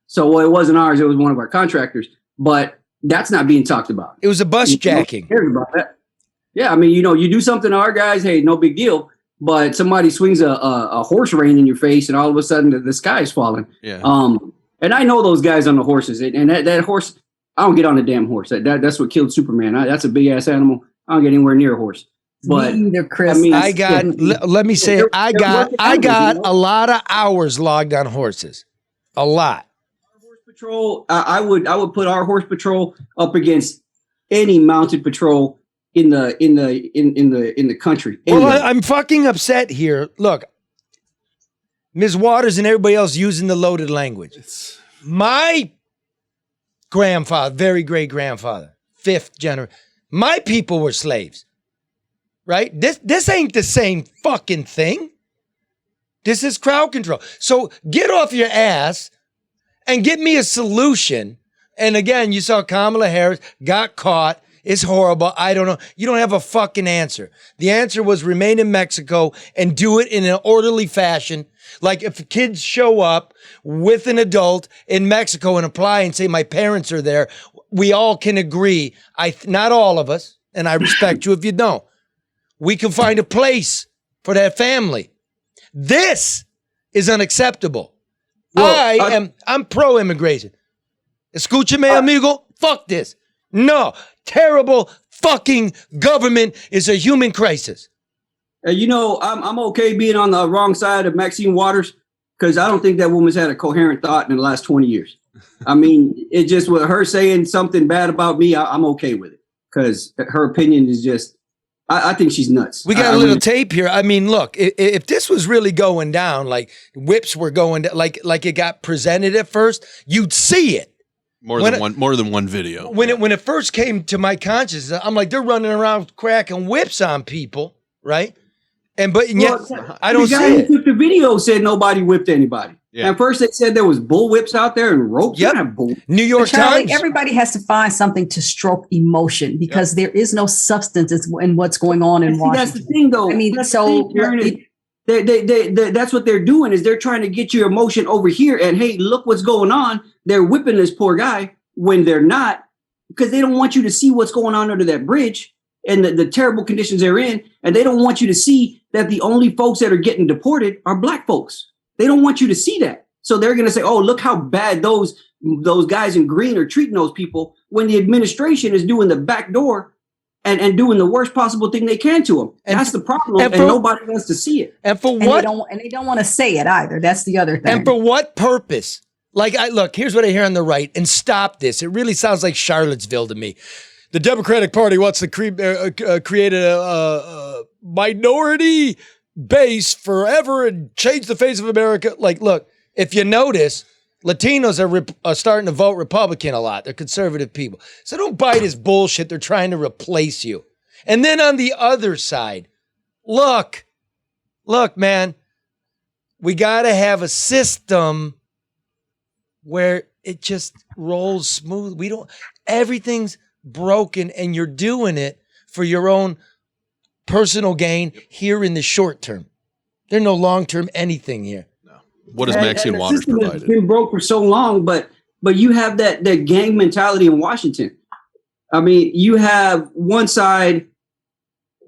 So it wasn't ours, it was one of our contractors. But that's not being talked about. It was a bus jacking. Cares about that. Yeah, I mean, you do something to our guys, hey, no big deal. But somebody swings a horse rein in your face, and all of a sudden the sky's falling. Yeah. And I know those guys on the horses, and that horse, I don't get on the damn horse. That's what killed Superman. That's a big ass animal. I don't get anywhere near a horse. But Me either, Chris. I mean, let me say, I got a lot of hours logged on horses. A lot. Horse patrol. I would put our horse patrol up against any mounted patrol in the country. Well, I'm fucking upset here. Look, Ms. Waters and everybody else using the loaded language. My grandfather, very great grandfather, 5th generation. My people were slaves. Right? This ain't the same fucking thing. This is crowd control. So get off your ass and get me a solution. And again, you saw Kamala Harris got caught. It's horrible. I don't know. You don't have a fucking answer. The answer was remain in Mexico and do it in an orderly fashion. Like if kids show up with an adult in Mexico and apply and say, my parents are there, we all can agree. Not all of us, and I respect you if you don't. We can find a place for that family. This is unacceptable. Well, I'm pro-immigration. Escúchame, amigo. Fuck this. No. Terrible fucking government is a human crisis. I'm okay being on the wrong side of Maxine Waters because I don't think that woman's had a coherent thought in the last 20 years. I mean, it just with her saying something bad about me, I'm okay with it because her opinion is just, I think she's nuts. We got a little tape here. I mean, look, if this was really going down, like whips were going down, like it got presented at first, you'd see it. More than one video. When it first came to my consciousness, I'm like, they're running around cracking whips on people, right? But yet I don't see it. The guy who took the video said nobody whipped anybody. Yeah. At first they said there was bull whips out there and ropes. Yep. New York Charlie, Times. everybody has to find something to stroke emotion because there is no substance in what's going on in Washington. That's the thing, though. I mean, that's what they're doing is they're trying to get your emotion over here. And hey, look what's going on. They're whipping this poor guy when they're not, because they don't want you to see what's going on under that bridge and the terrible conditions they're in. And they don't want you to see that the only folks that are getting deported are black folks. They don't want you to see that. So they're going to say, oh, look how bad those guys in green are treating those people when the administration is doing the back door and doing the worst possible thing they can to them. And that's the problem. And nobody wants to see it. And for what? And they don't want to say it either. That's the other thing. And for what purpose? Look, here's what I hear on the right, and stop this. It really sounds like Charlottesville to me. The Democratic Party wants to create a minority base forever and change the face of America. Like, look, if you notice, Latinos are starting to vote Republican a lot. They're conservative people. So don't buy this bullshit. They're trying to replace you. And then on the other side, look, man, we got to have a system where it just rolls smooth. Everything's broken and you're doing it for your own personal gain here in the short term. There's no long-term anything here. No. What has Maxine Waters provided? It's been broke for so long, but you have that gang mentality in Washington. I mean, you have one side,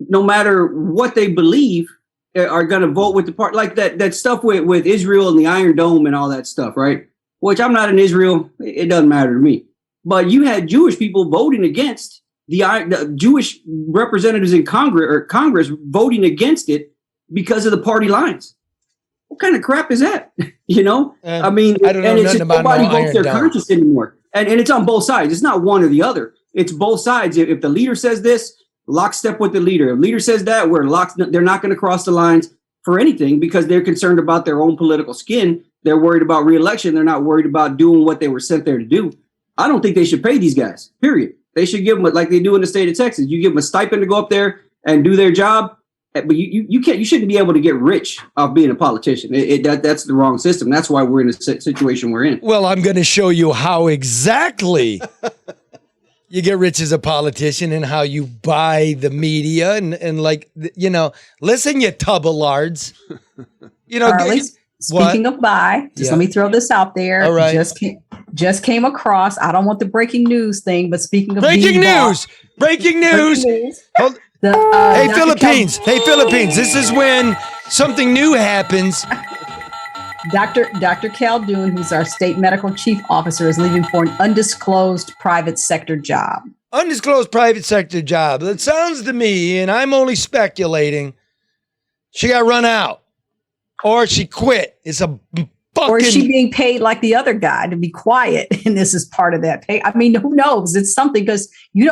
no matter what they believe, are going to vote with the party. Like that stuff with Israel and the Iron Dome and all that stuff, right? Which I'm not in Israel. It doesn't matter to me. But you had Jewish people voting against the Jewish representatives in Congress voting against it because of the party lines. What kind of crap is that? I mean, I don't know and it's just about nobody no votes their Iron Dome. conscience anymore. And it's on both sides. It's not one or the other. It's both sides. If the leader says this, lockstep with the leader. If the leader says that, they're not going to cross the lines for anything because they're concerned about their own political skin. They're worried about re-election. They're not worried about doing what they were sent there to do. I don't think they should pay these guys, period. They should give them, like they do in the state of Texas. You give them a stipend to go up there and do their job. But you shouldn't be able to get rich off being a politician. That's the wrong system. That's why we're in the situation we're in. Well, I'm going to show you how exactly you get rich as a politician and how you buy the media and like, you know, listen, you tub of lards. You know, Charlie, speaking of buy, just let me throw this out there. All right. Just came across, I don't want the breaking news thing, but speaking of breaking news. Hold- Hey, Philippines. This is when something new happens. Dr. Caldoun, who's our state medical chief officer, is leaving for an undisclosed private sector job. Undisclosed private sector job. It sounds to me, and I'm only speculating, she got run out or she quit. It's a fucking... Or is she being paid like the other guy to be quiet? And this is part of that pay. I mean, who knows? It's something because you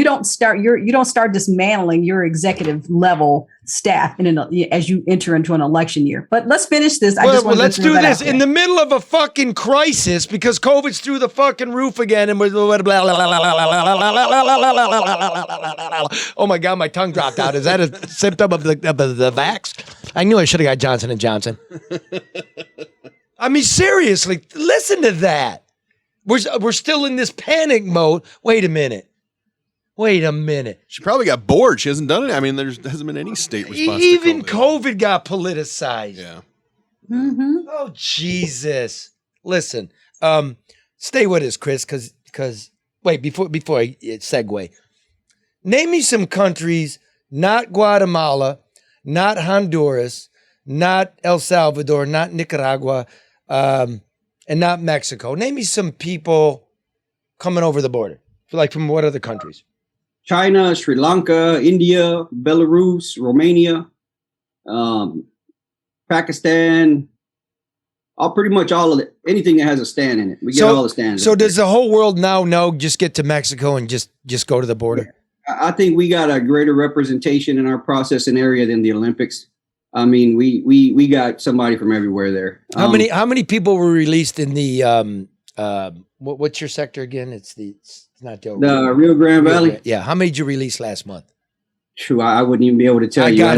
don't start dismantling your executive level staff as you enter into an election year. But let's finish this. Let's do this in the middle of a fucking crisis because COVID's through the fucking roof again, and we're blah, blah, blah, blah. Oh my God, my tongue dropped out. Is that a symptom of the vax? I knew I should have got Johnson & Johnson. I mean, seriously, listen to that. We're still in this panic mode. Wait a minute. She probably got bored. She hasn't done it. I mean, there hasn't been any state response. Even COVID got politicized. Yeah. Mm-hmm. Oh, Jesus. Listen, stay with us, Chris, because wait, before I segue, name me some countries, not Guatemala, not Honduras, not El Salvador, not Nicaragua, and not Mexico. Name me some people coming over the border, like from what other countries? China, Sri Lanka, India, Belarus, Romania, Pakistan, pretty much all of it. Anything that has a stand in it. We get all the stands. So does the whole world now know just get to Mexico and just go to the border? I think we got a greater representation in our processing area than the Olympics. I mean, we got somebody from everywhere there. How many people were released in the what's your sector again? It's not the Rio Grande Valley. Yeah. How many did you release last month? True, I wouldn't even be able to tell you. I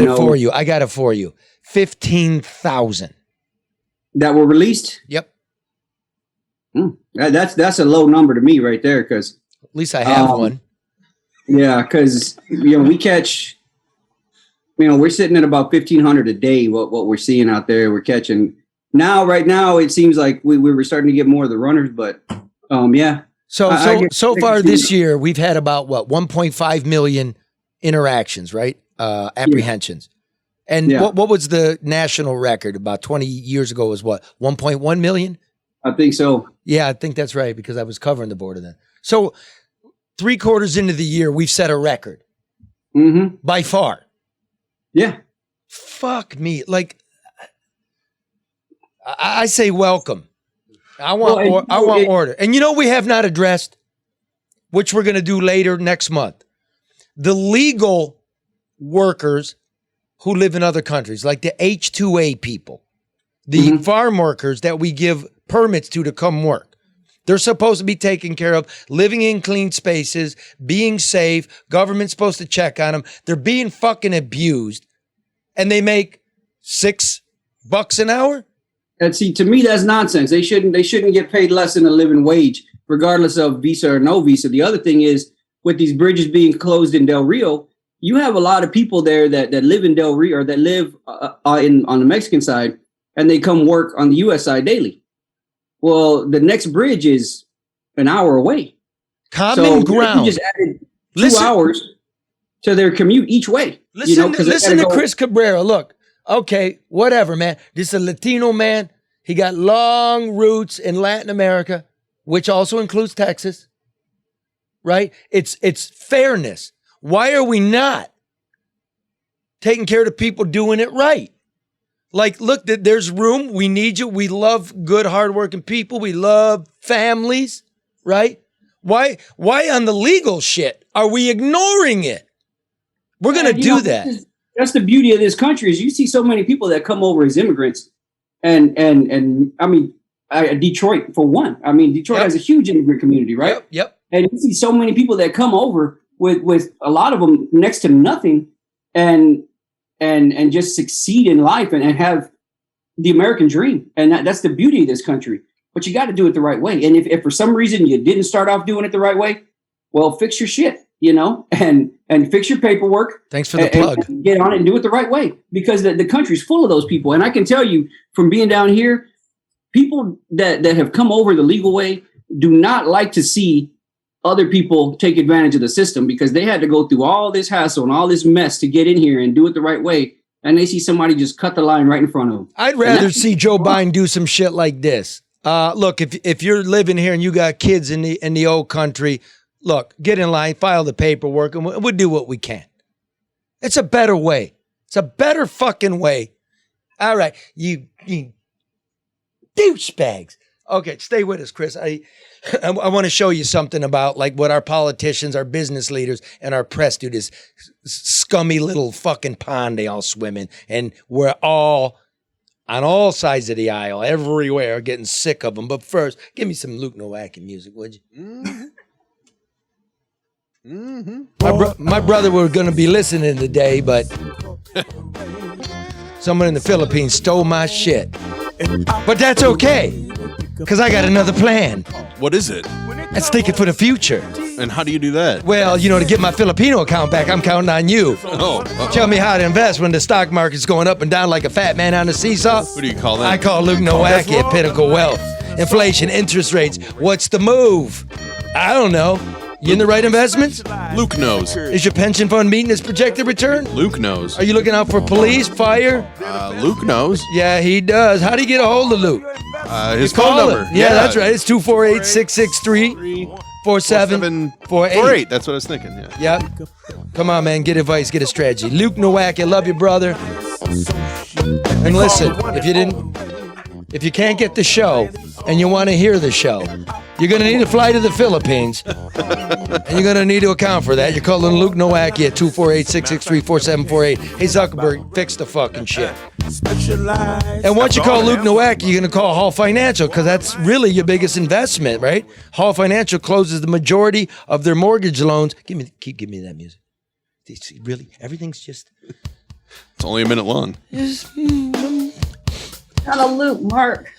got it for you. 15,000 that were released. Yep. That's a low number to me right there. Because at least I have one. Yeah, because we catch. We're sitting at about 1,500 a day. What we're seeing out there, we're catching now. Right now, it seems like we were starting to get more of the runners, but yeah. So far this year, we've had about 1.5 million interactions, right? Apprehensions. Yeah. And what was the national record about 20 years ago was what? 1.1 million? I think so. Yeah, I think that's right because I was covering the border then. So 3 quarters into the year, we've set a record by far. Yeah. Fuck me. Like, I say welcome. I want order. And we have not addressed, which we're going to do later next month, the legal workers who live in other countries, like the H-2A people, the farm workers that we give permits to come work. They're supposed to be taken care of, living in clean spaces, being safe. Government's supposed to check on them. They're being fucking abused, and they make $6 an hour. And see, to me, that's nonsense. They shouldn't get paid less than a living wage, regardless of visa or no visa. The other thing is, with these bridges being closed in Del Rio, you have a lot of people there that live in Del Rio or that live on the Mexican side, and they come work on the U.S. side daily. Well, the next bridge is an hour away. Common ground. You just added 2 hours to their commute each way. Listen to Chris Cabrera. Look, okay, whatever, man. This is a Latino man. He got long roots in Latin America, which also includes Texas, right? It's fairness. Why are we not taking care of the people doing it right? Like, look, there's room. We need you. We love good, hardworking people. We love families, right? Why on the legal shit are we ignoring it? We're going to do that. That's the beauty of this country is you see so many people that come over as immigrants. And I mean, Detroit for one. I mean, Detroit has a huge immigrant community, right? Yep. And you see so many people that come over with a lot of them next to nothing, and just succeed in life and have the American dream. And that's the beauty of this country. But you got to do it the right way. And if for some reason you didn't start off doing it the right way, well, fix your shit, and fix your paperwork. Thanks for the plug. And get on it and do it the right way, because the country's full of those people. And I can tell you from being down here, people that have come over the legal way do not like to see other people take advantage of the system, because they had to go through all this hassle and all this mess to get in here and do it the right way. And they see somebody just cut the line right in front of them. I'd rather see Joe Biden do some shit like this. Look, if you're living here and you got kids in the old country, look, get in line, file the paperwork, and we'll do what we can. It's a better way. It's a better fucking way. All right, you douchebags. Okay, stay with us, Chris. I want to show you something about like what our politicians, our business leaders, and our press do, this scummy little fucking pond they all swim in. And we're all on all sides of the aisle, everywhere, getting sick of them. But first, give me some Luke Nowacki music, would you? My brother were going to be listening today, but someone in the Philippines stole my shit. But that's okay, because I got another plan. What is it? Let's think it for the future. And how do you do that? Well, to get my Filipino account back, I'm counting on you. Tell me how to invest when the stock market's going up and down like a fat man on a seeseew. What do you call that? I call Luke Nowacki at Pinnacle Wealth. Inflation, interest rates, what's the move? I don't know. You in the right investments? Luke knows. Is your pension fund meeting its projected return? Luke knows. Are you looking out for police, fire? Luke knows. Yeah, he does. How do you get a hold of Luke? His phone number. Yeah, that's right. It's 248-663-4748. That's what I was thinking. Yeah. Yep. Come on, man. Get advice. Get a strategy. Luke Nowacki, I love you, brother. And listen, if you can't get the show and you want to hear the show, you're going to need to fly to the Philippines, and you're going to need to account for that. You're calling Luke Nowacki at 248-663-4748. Hey, Zuckerberg, fix the fucking shit. And once you call Luke Nowacki, you're going to call Hall Financial, because that's really your biggest investment, right? Hall Financial closes the majority of their mortgage loans. Keep giving me that music. Really, everything's just... It's only a minute long. Not a Luke, Mark.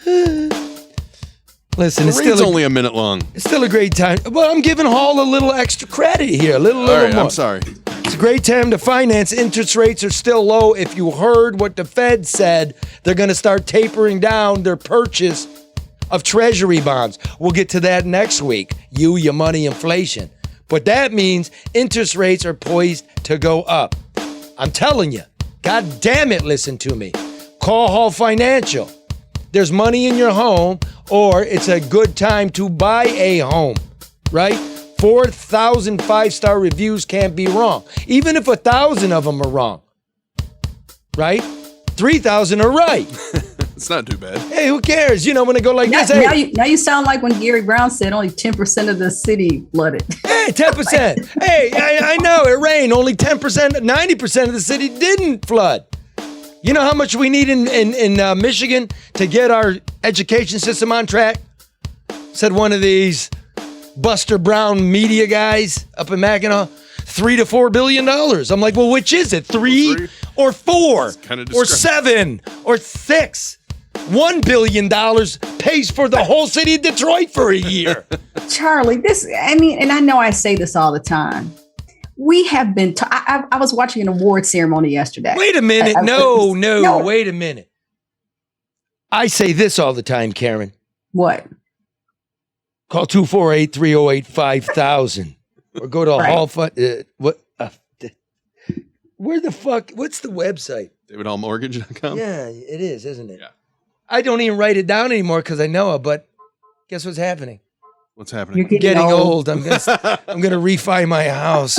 Listen, it's only a minute long. It's still a great time. Well, I'm giving Hall a little extra credit here, a little All right, more. I'm sorry. It's a great time to finance. Interest rates are still low. If you heard what the Fed said, they're going to start tapering down their purchase of treasury bonds. We'll get to that next week. Your money, inflation. But that means interest rates are poised to go up. I'm telling you. God damn it, listen to me. Call Hall Financial. There's money in your home, or it's a good time to buy a home, right? 4,000 five-star reviews can't be wrong. Even if 1,000 of them are wrong, right? 3,000 are right. It's not too bad. Hey, who cares? When I go like this. Hey, now you sound like when Gary Brown said only 10% of the city flooded. Hey, 10%. Hey, I know it rained. Only 10%, 90% of the city didn't flood. You know how much we need in Michigan to get our education system on track? Said one of these Buster Brown media guys up in Mackinac. $3 to $4 billion. I'm like, well, which is it? 3 or 4 or 7 or 6? $1 billion pays for the whole city of Detroit for a year. Charlie, and I know I say this all the time. We have been, I was watching an award ceremony yesterday. Wait a minute. No, wait a minute. I say this all the time, Karen. What? Call 248-308-5000 or go to Hall Fund. Where the fuck? What's the website? DavidHallMortgage.com? Yeah, it is, isn't it? Yeah. I don't even write it down anymore because I know it, but guess what's happening? What's happening? You're getting old. I'm gonna refi my house.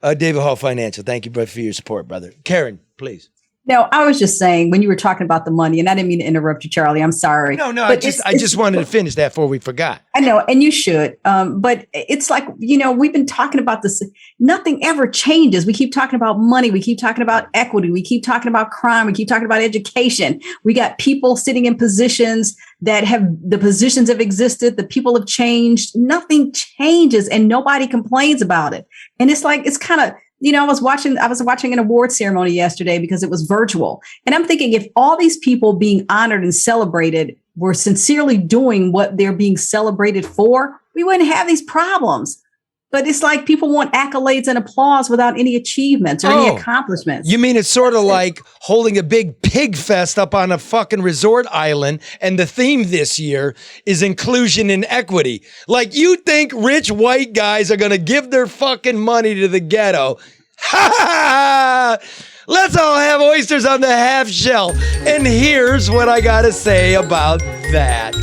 David Hall Financial. Thank you for your support, brother. Karen, please. No, I was just saying when you were talking about the money, and I didn't mean to interrupt you, Charlie. I'm sorry. No, But I just wanted to finish that before we forgot. I know, and you should. But it's like, we've been talking about this. Nothing ever changes. We keep talking about money. We keep talking about equity. We keep talking about crime. We keep talking about education. We got people sitting in positions the positions have existed. The people have changed. Nothing changes and nobody complains about it. And it's like, it's kind of, I was watching an award ceremony yesterday because it was virtual. And I'm thinking, if all these people being honored and celebrated were sincerely doing what they're being celebrated for, we wouldn't have these problems. But it's like people want accolades and applause without any achievements or any accomplishments. You mean it's sort of like holding a big pig fest up on a fucking resort island, and the theme this year is inclusion and equity. Like, you think rich white guys are going to give their fucking money to the ghetto? Ha ha ha! Let's all have oysters on the half shell. And here's what I got to say about that.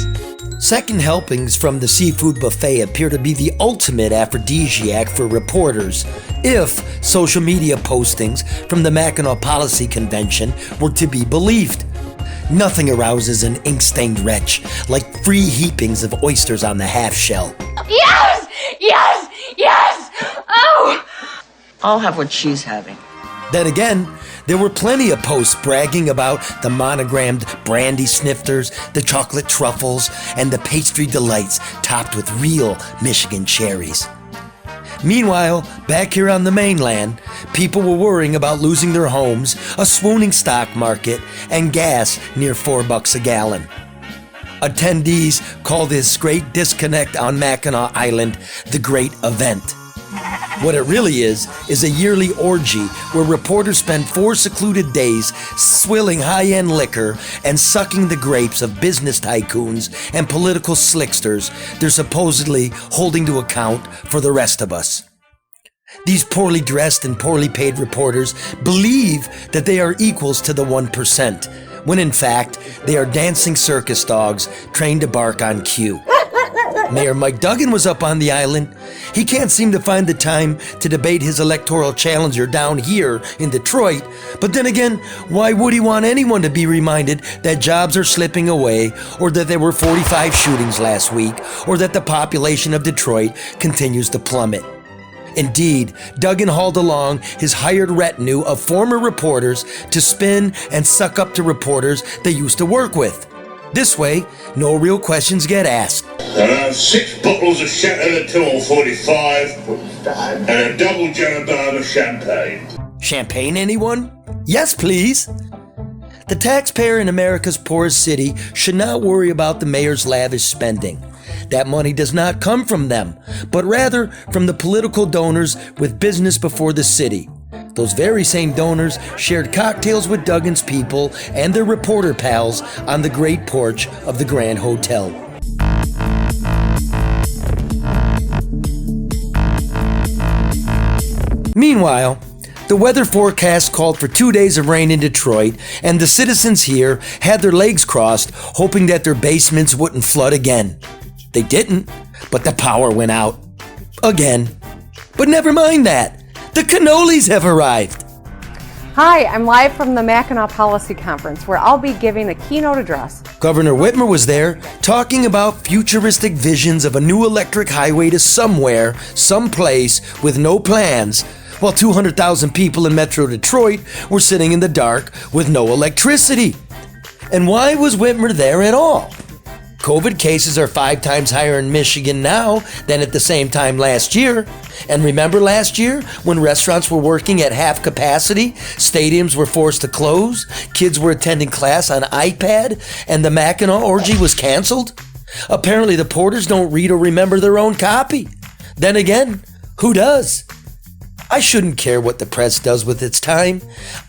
Second helpings from the seafood buffet appear to be the ultimate aphrodisiac for reporters, if social media postings from the Mackinac Policy Convention were to be believed. Nothing arouses an ink-stained wretch like free heapings of oysters on the half shell. Yes! Yes! Yes! Oh! I'll have what she's having. Then again, there were plenty of posts bragging about the monogrammed brandy snifters, the chocolate truffles, and the pastry delights topped with real Michigan cherries. Meanwhile, back here on the mainland, people were worrying about losing their homes, a swooning stock market, and gas near $4 a gallon. Attendees call this great disconnect on Mackinac Island the Great Event. What it really is a yearly orgy where reporters spend 4 secluded days swilling high-end liquor and sucking the grapes of business tycoons and political slicksters they're supposedly holding to account for the rest of us. These poorly dressed and poorly paid reporters believe that they are equals to the 1%, when in fact they are dancing circus dogs trained to bark on cue. Mayor Mike Duggan was up on the island. He can't seem to find the time to debate his electoral challenger down here in Detroit. But then again, why would he want anyone to be reminded that jobs are slipping away, or that there were 45 shootings last week, or that the population of Detroit continues to plummet? Indeed, Duggan hauled along his hired retinue of former reporters to spin and suck up to reporters they used to work with. This way, no real questions get asked. I'll have 6 bottles of Chateau 245 and a double Jabba of champagne. Champagne, anyone? Yes, please. The taxpayer in America's poorest city should not worry about the mayor's lavish spending. That money does not come from them, but rather from the political donors with business before the city. Those very same donors shared cocktails with Duggan's people and their reporter pals on the great porch of the Grand Hotel. Meanwhile, the weather forecast called for 2 days of rain in Detroit, and the citizens here had their legs crossed, hoping that their basements wouldn't flood again. They didn't, but the power went out. Again. But never mind that. The cannolis have arrived. Hi, I'm live from the Mackinac Policy Conference, where I'll be giving a keynote address. Governor Whitmer was there, talking about futuristic visions of a new electric highway to somewhere, someplace, with no plans, while 200,000 people in Metro Detroit were sitting in the dark with no electricity. And why was Whitmer there at all? COVID cases are 5 times higher in Michigan now than at the same time last year. And remember last year when restaurants were working at half capacity, stadiums were forced to close, kids were attending class on iPad, and the Mackinac orgy was canceled? Apparently the porters don't read or remember their own copy. Then again, who does? I shouldn't care what the press does with its time.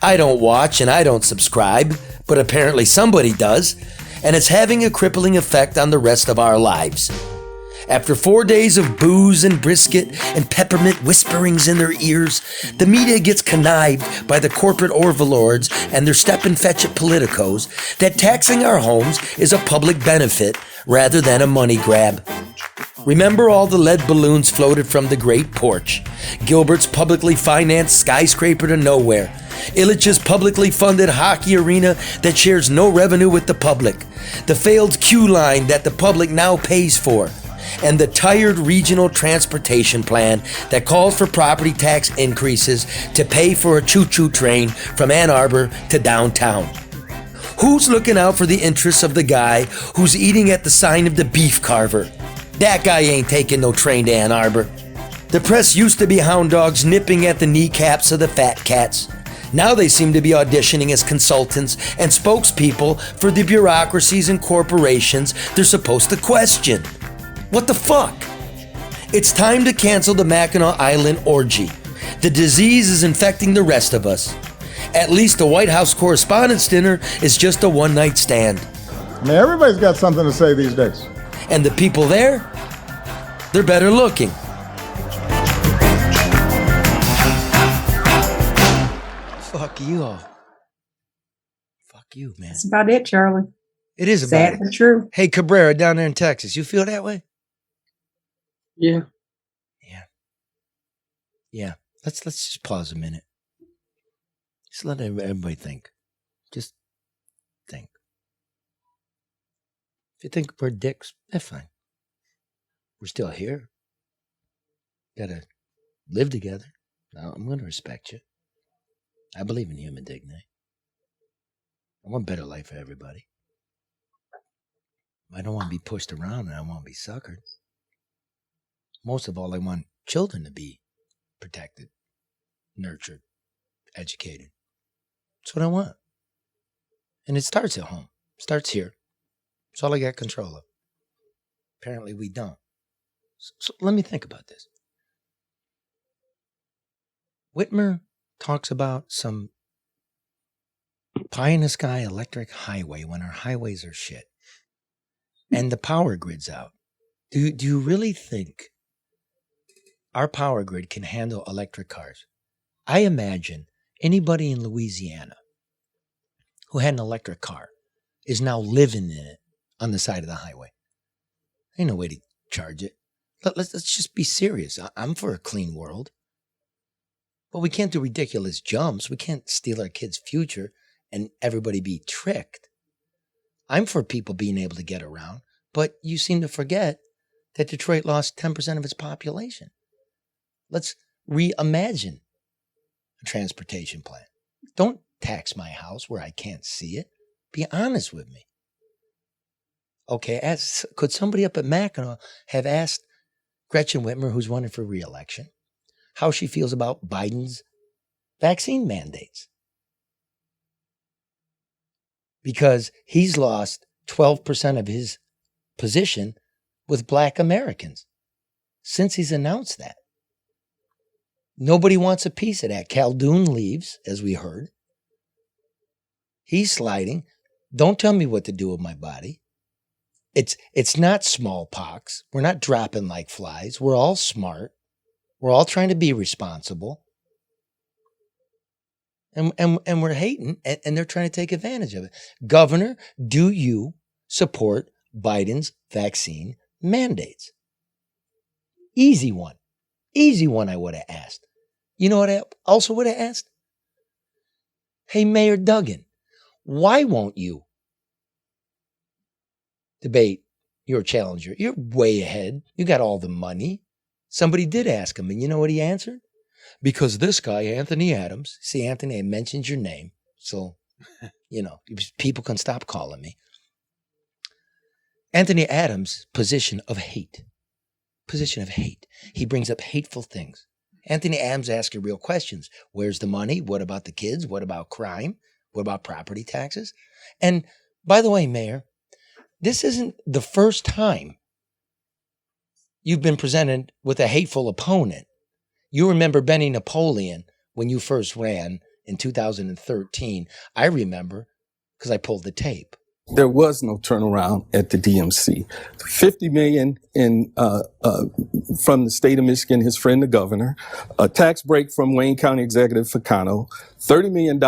I don't watch and I don't subscribe, but apparently somebody does. And it's having a crippling effect on the rest of our lives. After 4 days of booze and brisket and peppermint whisperings in their ears, the media gets connived by the corporate overlords and their step-and-fetch-it politicos that taxing our homes is a public benefit rather than a money grab. Remember all the lead balloons floated from the great porch, Gilbert's publicly financed skyscraper to nowhere, Illich's publicly funded hockey arena that shares no revenue with the public, the failed queue line that the public now pays for, and the tired regional transportation plan that calls for property tax increases to pay for a choo-choo train from Ann Arbor to downtown. Who's looking out for the interests of the guy who's eating at the sign of the beef carver? That guy ain't taking no train to Ann Arbor. The press used to be hound dogs nipping at the kneecaps of the fat cats. Now they seem to be auditioning as consultants and spokespeople for the bureaucracies and corporations they're supposed to question. What the fuck? It's time to cancel the Mackinac Island orgy. The disease is infecting the rest of us. At least the White House Correspondents' Dinner is just a one-night stand. I mean, everybody's got something to say these days. And the people there, they're better looking. Fuck you all. Fuck you, man. That's about it, Charlie. It is about Sad it. but true. Hey, Cabrera, down there in Texas, you feel that way? Yeah. Yeah. Let's just pause a minute. Just let everybody think. Just think. If you think we're dicks, that's fine. We're still here. Gotta live together. Now, I'm gonna respect you. I believe in human dignity. I want a better life for everybody. I don't want to be pushed around and I want to be suckered. Most of all, I want children to be protected, nurtured, educated. That's what I want. And it starts at home. It starts here. It's all I got control of. Apparently we don't. So let me think about this. Whitmer talks about some pie-in-the-sky electric highway when our highways are shit. And the power grid's out. Do you really think our power grid can handle electric cars? I imagine anybody in Louisiana who had an electric car is now living in it on the side of the highway. Ain't no way to charge it. Let's just be serious. I'm for a clean world. But we can't do ridiculous jumps. We can't steal our kids' future and everybody be tricked. I'm for people being able to get around, but you seem to forget that Detroit lost 10% of its population. Let's reimagine a transportation plan. Don't tax my house where I can't see it. Be honest with me. Okay, could somebody up at Mackinac have asked Gretchen Whitmer, who's running for re-election, how she feels about Biden's vaccine mandates? Because he's lost 12% of his position with Black Americans since he's announced that. Nobody wants a piece of that. Calhoun leaves, as we heard. He's sliding. Don't tell me what to do with my body. It's not smallpox. We're not dropping like flies. We're all smart. We're all trying to be responsible. And we're hating, and they're trying to take advantage of it. Governor, do you support Biden's vaccine mandates? Easy one. Easy one I would have asked. You know what I also would have asked? Hey, Mayor Duggan, why won't you debate your challenger? You're way ahead. You got all the money. Somebody did ask him, and you know what he answered? Because this guy, Anthony Adams, see, Anthony, I mentioned your name, so, people can stop calling me. Anthony Adams' position of hate. He brings up hateful things. Anthony Adams asks you real questions. Where's the money? What about the kids? What about crime? What about property taxes? And by the way, Mayor, this isn't the first time you've been presented with a hateful opponent. You remember Benny Napoleon when you first ran in 2013. I remember because I pulled the tape. There was no turnaround at the DMC. $50 million from the state of Michigan, his friend, the governor, a tax break from Wayne County Executive Ficano, $30 million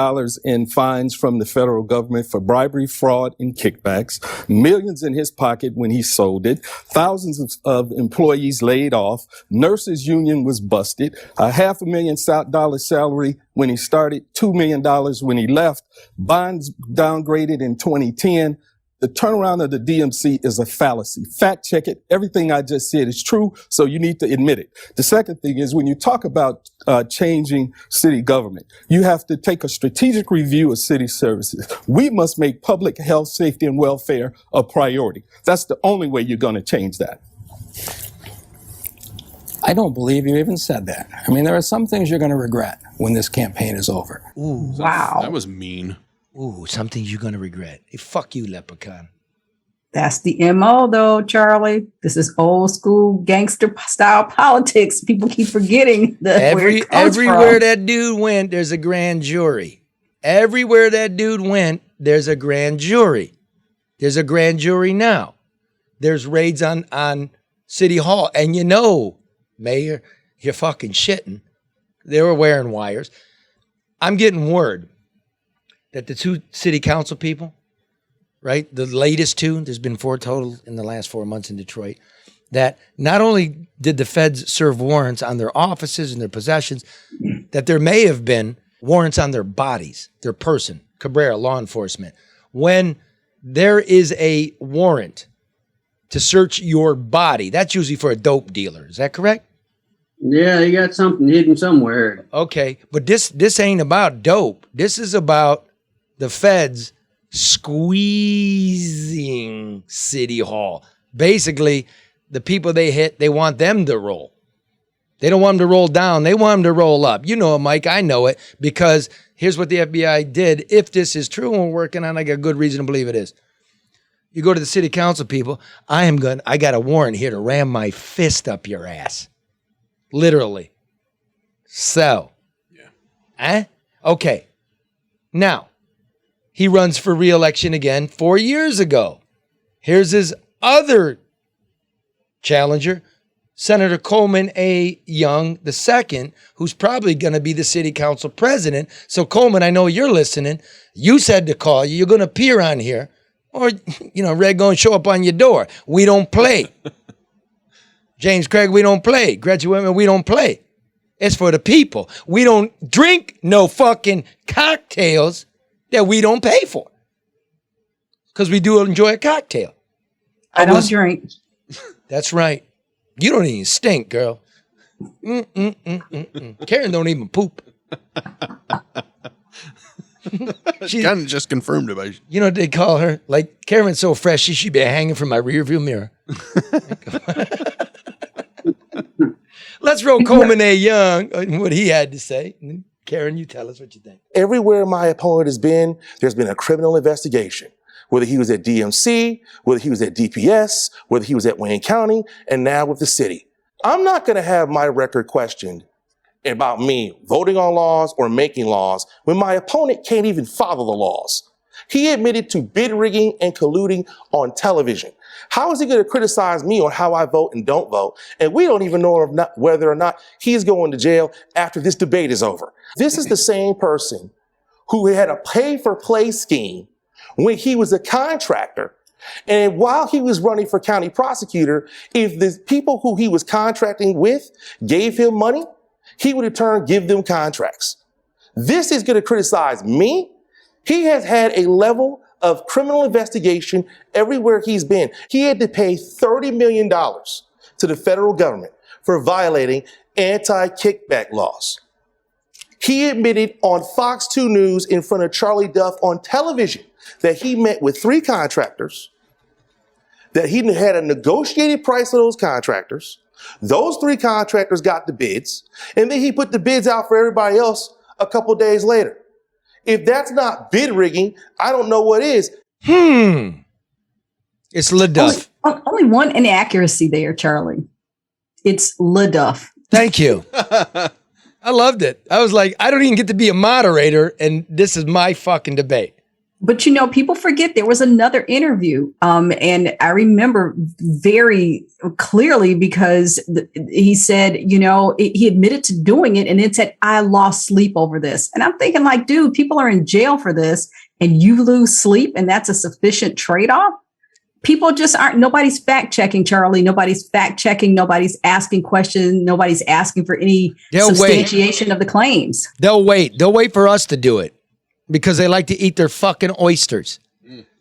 in fines from the federal government for bribery, fraud, and kickbacks, millions in his pocket when he sold it, thousands of employees laid off, nurses union was busted, a $500,000 salary when he started, $2 million when he left, bonds downgraded in 2010. The turnaround of the DMC is a fallacy. Fact check it. Everything I just said is true, so you need to admit it. The second thing is when you talk about changing city government, you have to take a strategic review of city services. We must make public health, safety, and welfare a priority. That's the only way you're going to change that. I don't believe you even said that. I mean, there are some things you're going to regret when this campaign is over. Ooh, Wow. That was mean. Ooh, some things you're gonna regret. Hey, fuck you, Leprechaun. That's the MO though, Charlie. This is old school gangster style politics. People keep forgetting Everywhere that dude went, there's a grand jury. Everywhere that dude went, there's a grand jury. There's a grand jury now. There's raids on City Hall. And you know, Mayor, you're fucking shitting. They were wearing wires. I'm getting word that the two city council people, right, the latest two, there's been 4 total in the last 4 months in Detroit, that not only did the feds serve warrants on their offices and their possessions, that there may have been warrants on their bodies, their person, Cabrera, law enforcement. When there is a warrant to search your body, that's usually for a dope dealer. Is that correct? Yeah, you got something hidden somewhere. Okay, but this ain't about dope. This is about the feds squeezing City Hall. Basically, the people they hit, they want them to roll. They don't want them to roll down. They want them to roll up. You know it, Mike. I know it because here's what the FBI did. If this is true and we're working on it, I got good reason to believe it is. You go to the city council people, I got a warrant here to ram my fist up your ass. Literally. So. Yeah. Okay. Now, he runs for re-election again 4 years ago. Here's his other challenger, Senator Coleman A. Young II, who's probably going to be the city council president. So Coleman, I know you're listening. You said to call you. You're going to appear on here. Or, Red going to show up on your door. We don't play. James Craig, we don't play. Gretchen Whitman, we don't play. It's for the people. We don't drink no fucking cocktails that we don't pay for. Because we do enjoy a cocktail. I don't drink. That's right. You don't even stink, girl. Karen don't even poop. She kind of just confirmed it. You know what they call her? Like, Karen's so fresh, she should be hanging from my rearview mirror. Let's roll Coleman A. Young, what he had to say. Karen, you tell us what you think. Everywhere my opponent has been, there's been a criminal investigation. Whether he was at DMC, whether he was at DPS, whether he was at Wayne County, and now with the city. I'm not going to have my record questioned about me voting on laws or making laws when my opponent can't even follow the laws. He admitted to bid rigging and colluding on television. How is he going to criticize me on how I vote and don't vote? And we don't even know whether or not he's going to jail after this debate is over. This is the same person who had a pay-for-play scheme when he was a contractor. And while he was running for county prosecutor, if the people who he was contracting with gave him money, he would in turn give them contracts. This is going to criticize me. He has had a level of criminal investigation everywhere he's been. He had to pay $30 million to the federal government for violating anti-kickback laws. He admitted on Fox 2 News in front of Charlie Duff on television that he met with 3 contractors, that he had a negotiated price of those contractors. Those 3 contractors got the bids, and then he put the bids out for everybody else a couple days later. If that's not bid rigging, I don't know what is. It's LeDuff. Only one inaccuracy there, Charlie. It's LeDuff. Thank you. I loved it. I was like, I don't even get to be a moderator, and this is my fucking debate. But people forget there was another interview, and I remember very clearly because he said, he admitted to doing it, and it said, "I lost sleep over this." And I'm thinking, like, dude, people are in jail for this, and you lose sleep, and that's a sufficient trade-off. People just aren't. Nobody's fact checking, Charlie. Nobody's fact checking. Nobody's asking questions. Nobody's asking for any substantiation of the claims. They'll wait. They'll wait for us to do it. Because they like to eat their fucking oysters.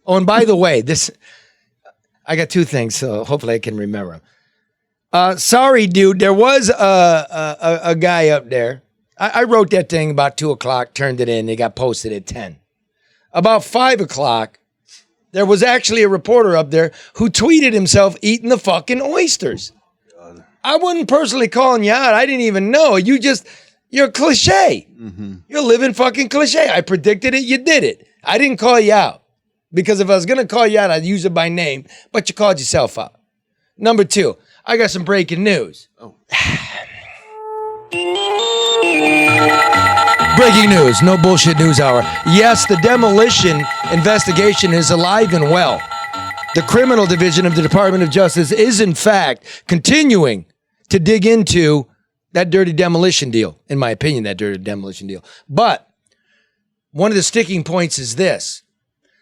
Oh, and by the way, I got two things, so hopefully I can remember them. Sorry, dude, there was a guy up there. I wrote that thing about 2 o'clock, turned it in, it got posted at 10. About 5 o'clock, there was actually a reporter up there who tweeted himself eating the fucking oysters. God. I wasn't personally calling you out. I didn't even know. You're a cliche. Mm-hmm. You're a living fucking cliche. I predicted it. You did it. I didn't call you out. Because if I was going to call you out, I'd use it by name. But you called yourself out. Number 2, I got some breaking news. Oh. Breaking news. No bullshit news hour. Yes, the demolition investigation is alive and well. The criminal division of the Department of Justice is, in fact, continuing to dig into that dirty demolition deal, in my opinion, that dirty demolition deal. But one of the sticking points is this.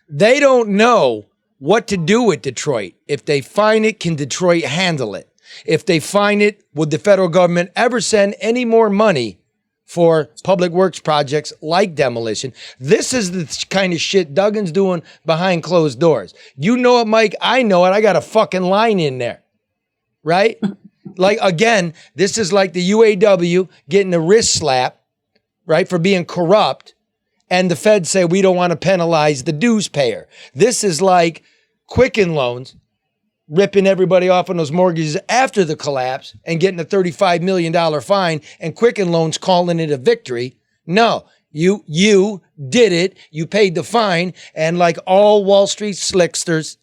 They don't know what to do with Detroit. If they find it, can Detroit handle it? If they find it, would the federal government ever send any more money for public works projects like demolition? This is the kind of shit Duggan's doing behind closed doors. You know it, Mike. I know it. I got a fucking line in there, right? Like, again, this is like the UAW getting a wrist slap, right, for being corrupt, and the feds say we don't want to penalize the dues payer. This is like Quicken Loans ripping everybody off on those mortgages after the collapse and getting a $35 million fine, and Quicken Loans calling it a victory. No, you did it. You paid the fine, and like all Wall Street slicksters,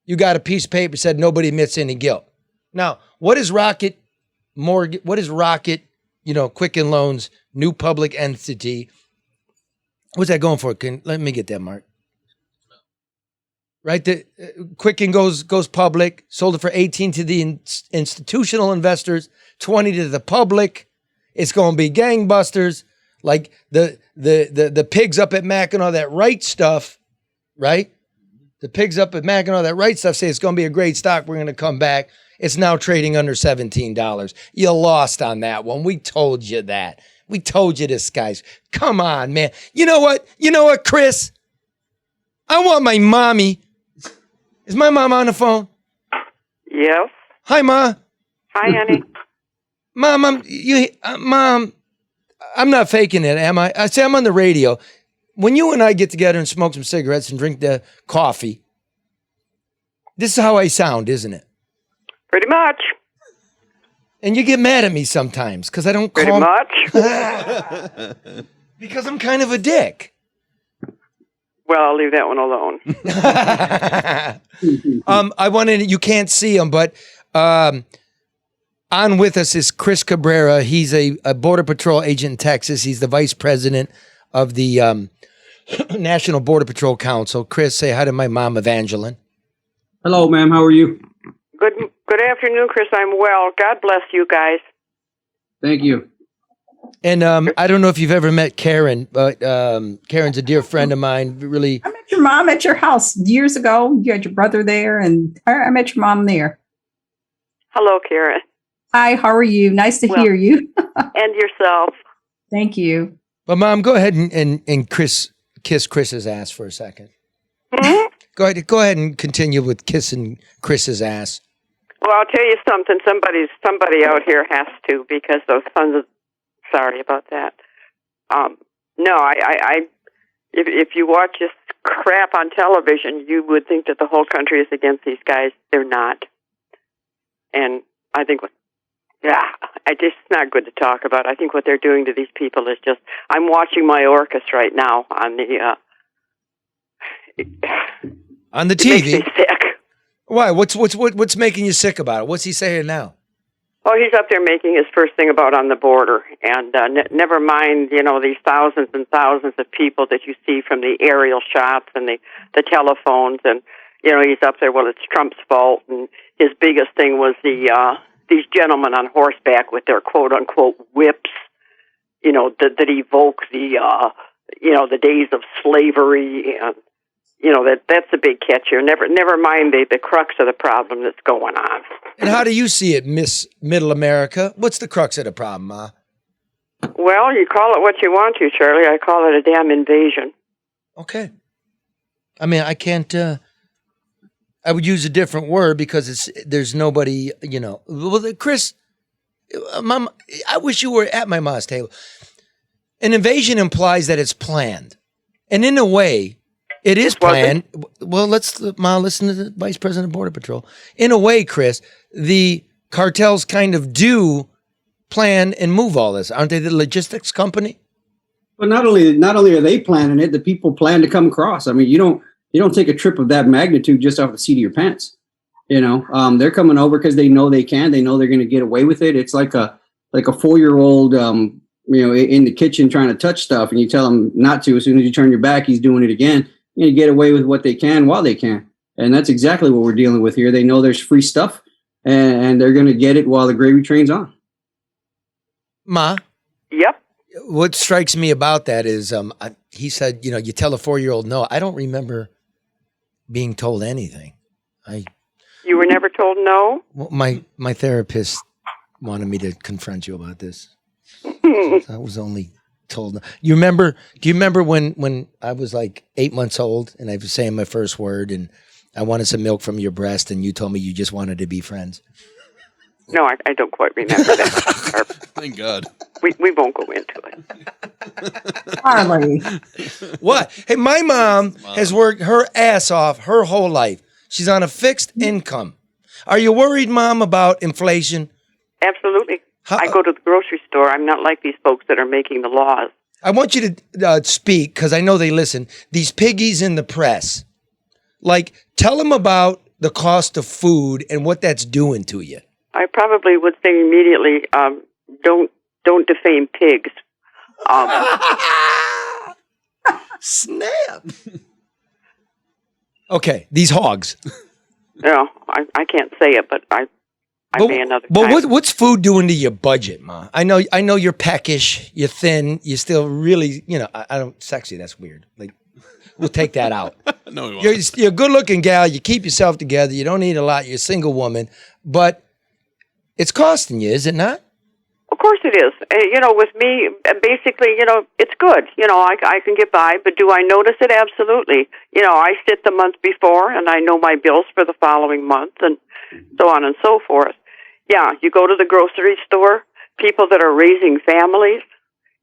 you got a piece of paper that said nobody admits any guilt. Now, what is Rocket Mortgage? What is Rocket, Quicken Loans, new public entity? What's that going for? Let me get that, Mark. Right? The Quicken goes public, sold it for 18 to the institutional investors, 20 to the public. It's going to be gangbusters. Like the pigs up at Mackinac, that right stuff, right? The pigs up at Mackinac, that right stuff say it's going to be a great stock. We're going to come back. It's now trading under $17. You lost on that one. We told you that. We told you this, guys. Come on, man. You know what? Chris? I want my mommy. Is my mom on the phone? Yes. Hi, Ma. Hi, honey. Mom, Mom, I'm not faking it, am I? I say I'm on the radio. When you and I get together and smoke some cigarettes and drink the coffee, this is how I sound, isn't it? Pretty much. And you get mad at me sometimes because I don't call. Pretty much. Because I'm kind of a dick. Well, I'll leave that one alone. I wanted, you can't see him, but on with us is Chris Cabrera. He's a Border Patrol agent in Texas. He's the vice president of the National Border Patrol Council. Chris, say hi to my mom, Evangeline. Hello, ma'am. How are you? Good afternoon, Chris. I'm well. God bless you guys. Thank you. And I don't know if you've ever met Karen, but Karen's a dear friend of mine. Really, I met your mom at your house years ago. You had your brother there, and I met your mom there. Hello, Karen. Hi, how are you? Nice to hear you. And yourself. Thank you. But Mom, go ahead and kiss Chris's ass for a second. Mm-hmm. Go ahead and continue with kissing Chris's ass. Well, I'll tell you something. Somebody out here has to, because those sons of... Sorry about that. No, if you watch this crap on television, you would think that the whole country is against these guys. They're not. And I think, it's not good to talk about. I think what they're doing to these people is just... I'm watching my Orcus right now on the... on the TV? It makes me sick. Why? What's making you sick about it? What's he saying now? Oh, he's up there making his first thing about on the border, and never mind, these thousands and thousands of people that you see from the aerial shots and the telephones, and he's up there. Well, it's Trump's fault, and his biggest thing was these gentlemen on horseback with their quote unquote whips, that evoke the days of slavery, and that's a big catch here. Never mind the crux of the problem that's going on. And how do you see it, Miss Middle America? What's the crux of the problem, Ma? Well, you call it what you want to, Charlie. I call it a damn invasion. Okay. I mean, I can't. I would use a different word because there's nobody. Well, Chris, Mom, I wish you were at my mom's table. An invasion implies that it's planned, and in a way, it is planned. Well, Ma, listen to the Vice President of Border Patrol. In a way, Chris, the cartels kind of do plan and move all this, aren't they? The logistics company. But not only are they planning it, the people plan to come across. I mean, you don't take a trip of that magnitude just off the seat of your pants. They're coming over because they know they can. They know they're going to get away with it. It's like a 4-year-old, in the kitchen trying to touch stuff, and you tell him not to. As soon as you turn your back, he's doing it again. You get away with what they can while they can. And that's exactly what we're dealing with here. They know there's free stuff, and they're going to get it while the gravy train's on. Ma? Yep. What strikes me about that is he said, you tell a 4-year-old no. I don't remember being told anything. You were never told no? Well, my therapist wanted me to confront you about this. I was only told no. Do you remember when I was like 8 months old and I was saying my first word and I wanted some milk from your breast and you told me you just wanted to be friends? No, I don't quite remember that. Thank God. We won't go into it. Harley. What? Hey, my mom has worked her ass off her whole life. She's on a fixed income. Are you worried, Mom, about inflation? Absolutely. I go to the grocery store. I'm not like these folks that are making the laws. I want you to speak, because I know they listen. These piggies in the press. Tell them about the cost of food and what that's doing to you. I probably would say immediately, don't defame pigs. Snap. Okay, these hogs. No, I can't say it, but I may another time. But what's food doing to your budget, Ma? I know you're peckish, you're thin, you're still really, I don't sexy. That's weird. We'll take that out. No, we won't. You're a good-looking gal. You keep yourself together. You don't eat a lot. You're a single woman, but it's costing you, is it not? Of course it is. With me, basically, it's good. I can get by, but do I notice it? Absolutely. I sit the month before, and I know my bills for the following month, and so on and so forth. Yeah, you go to the grocery store, people that are raising families,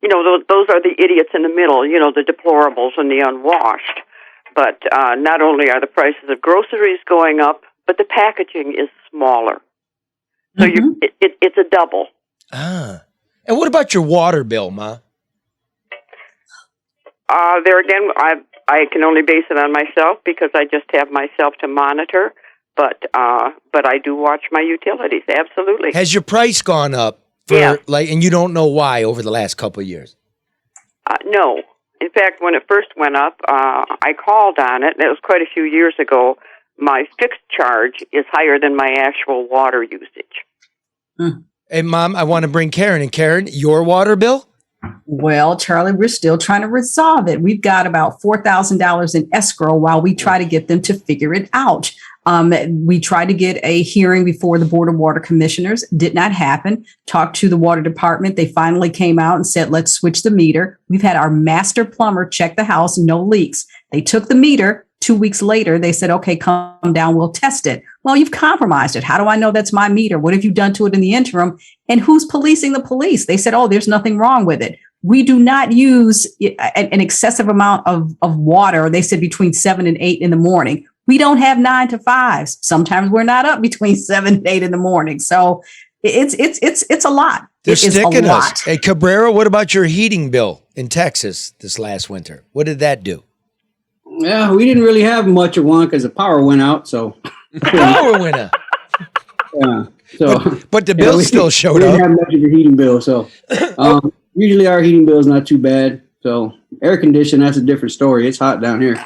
those are the idiots in the middle, the deplorables and the unwashed. But not only are the prices of groceries going up, but the packaging is smaller. So it's a double. Ah. And what about your water bill, Ma? There again, I can only base it on myself because I just have myself to monitor. But I do watch my utilities. Absolutely. Has your price gone up? And you don't know why over the last couple of years? No. In fact, when it first went up, I called on it, and it was quite a few years ago. My fixed charge is higher than my actual water usage. Hey, Mom, I want to bring Karen. And Karen, your water bill? Well, Charlie, we're still trying to resolve it. We've got about $4,000 in escrow while we try to get them to figure it out. We tried to get a hearing before the Board of Water Commissioners. Did not happen. Talked to the water department. They finally came out and said, let's switch the meter. We've had our master plumber check the house, no leaks. They took the meter. 2 weeks later, they said, okay, come down, we'll test it. Well, you've compromised it. How do I know that's my meter? What have you done to it in the interim? And who's policing the police? They said, oh, there's nothing wrong with it. We do not use an excessive amount of water. They said between 7 and 8 in the morning. We don't have 9 to 5s. Sometimes we're not up between 7 and 8 in the morning. So it's a lot. They're sticking us. Hey, Cabrera, what about your heating bill in Texas this last winter? What did that do? Yeah, we didn't really have much of one because the power went out. So power went out. Yeah. So, but the bill still showed we didn't up. have much of a heating bill, so usually our heating bill is not too bad. So air conditioning, that's a different story. It's hot down here.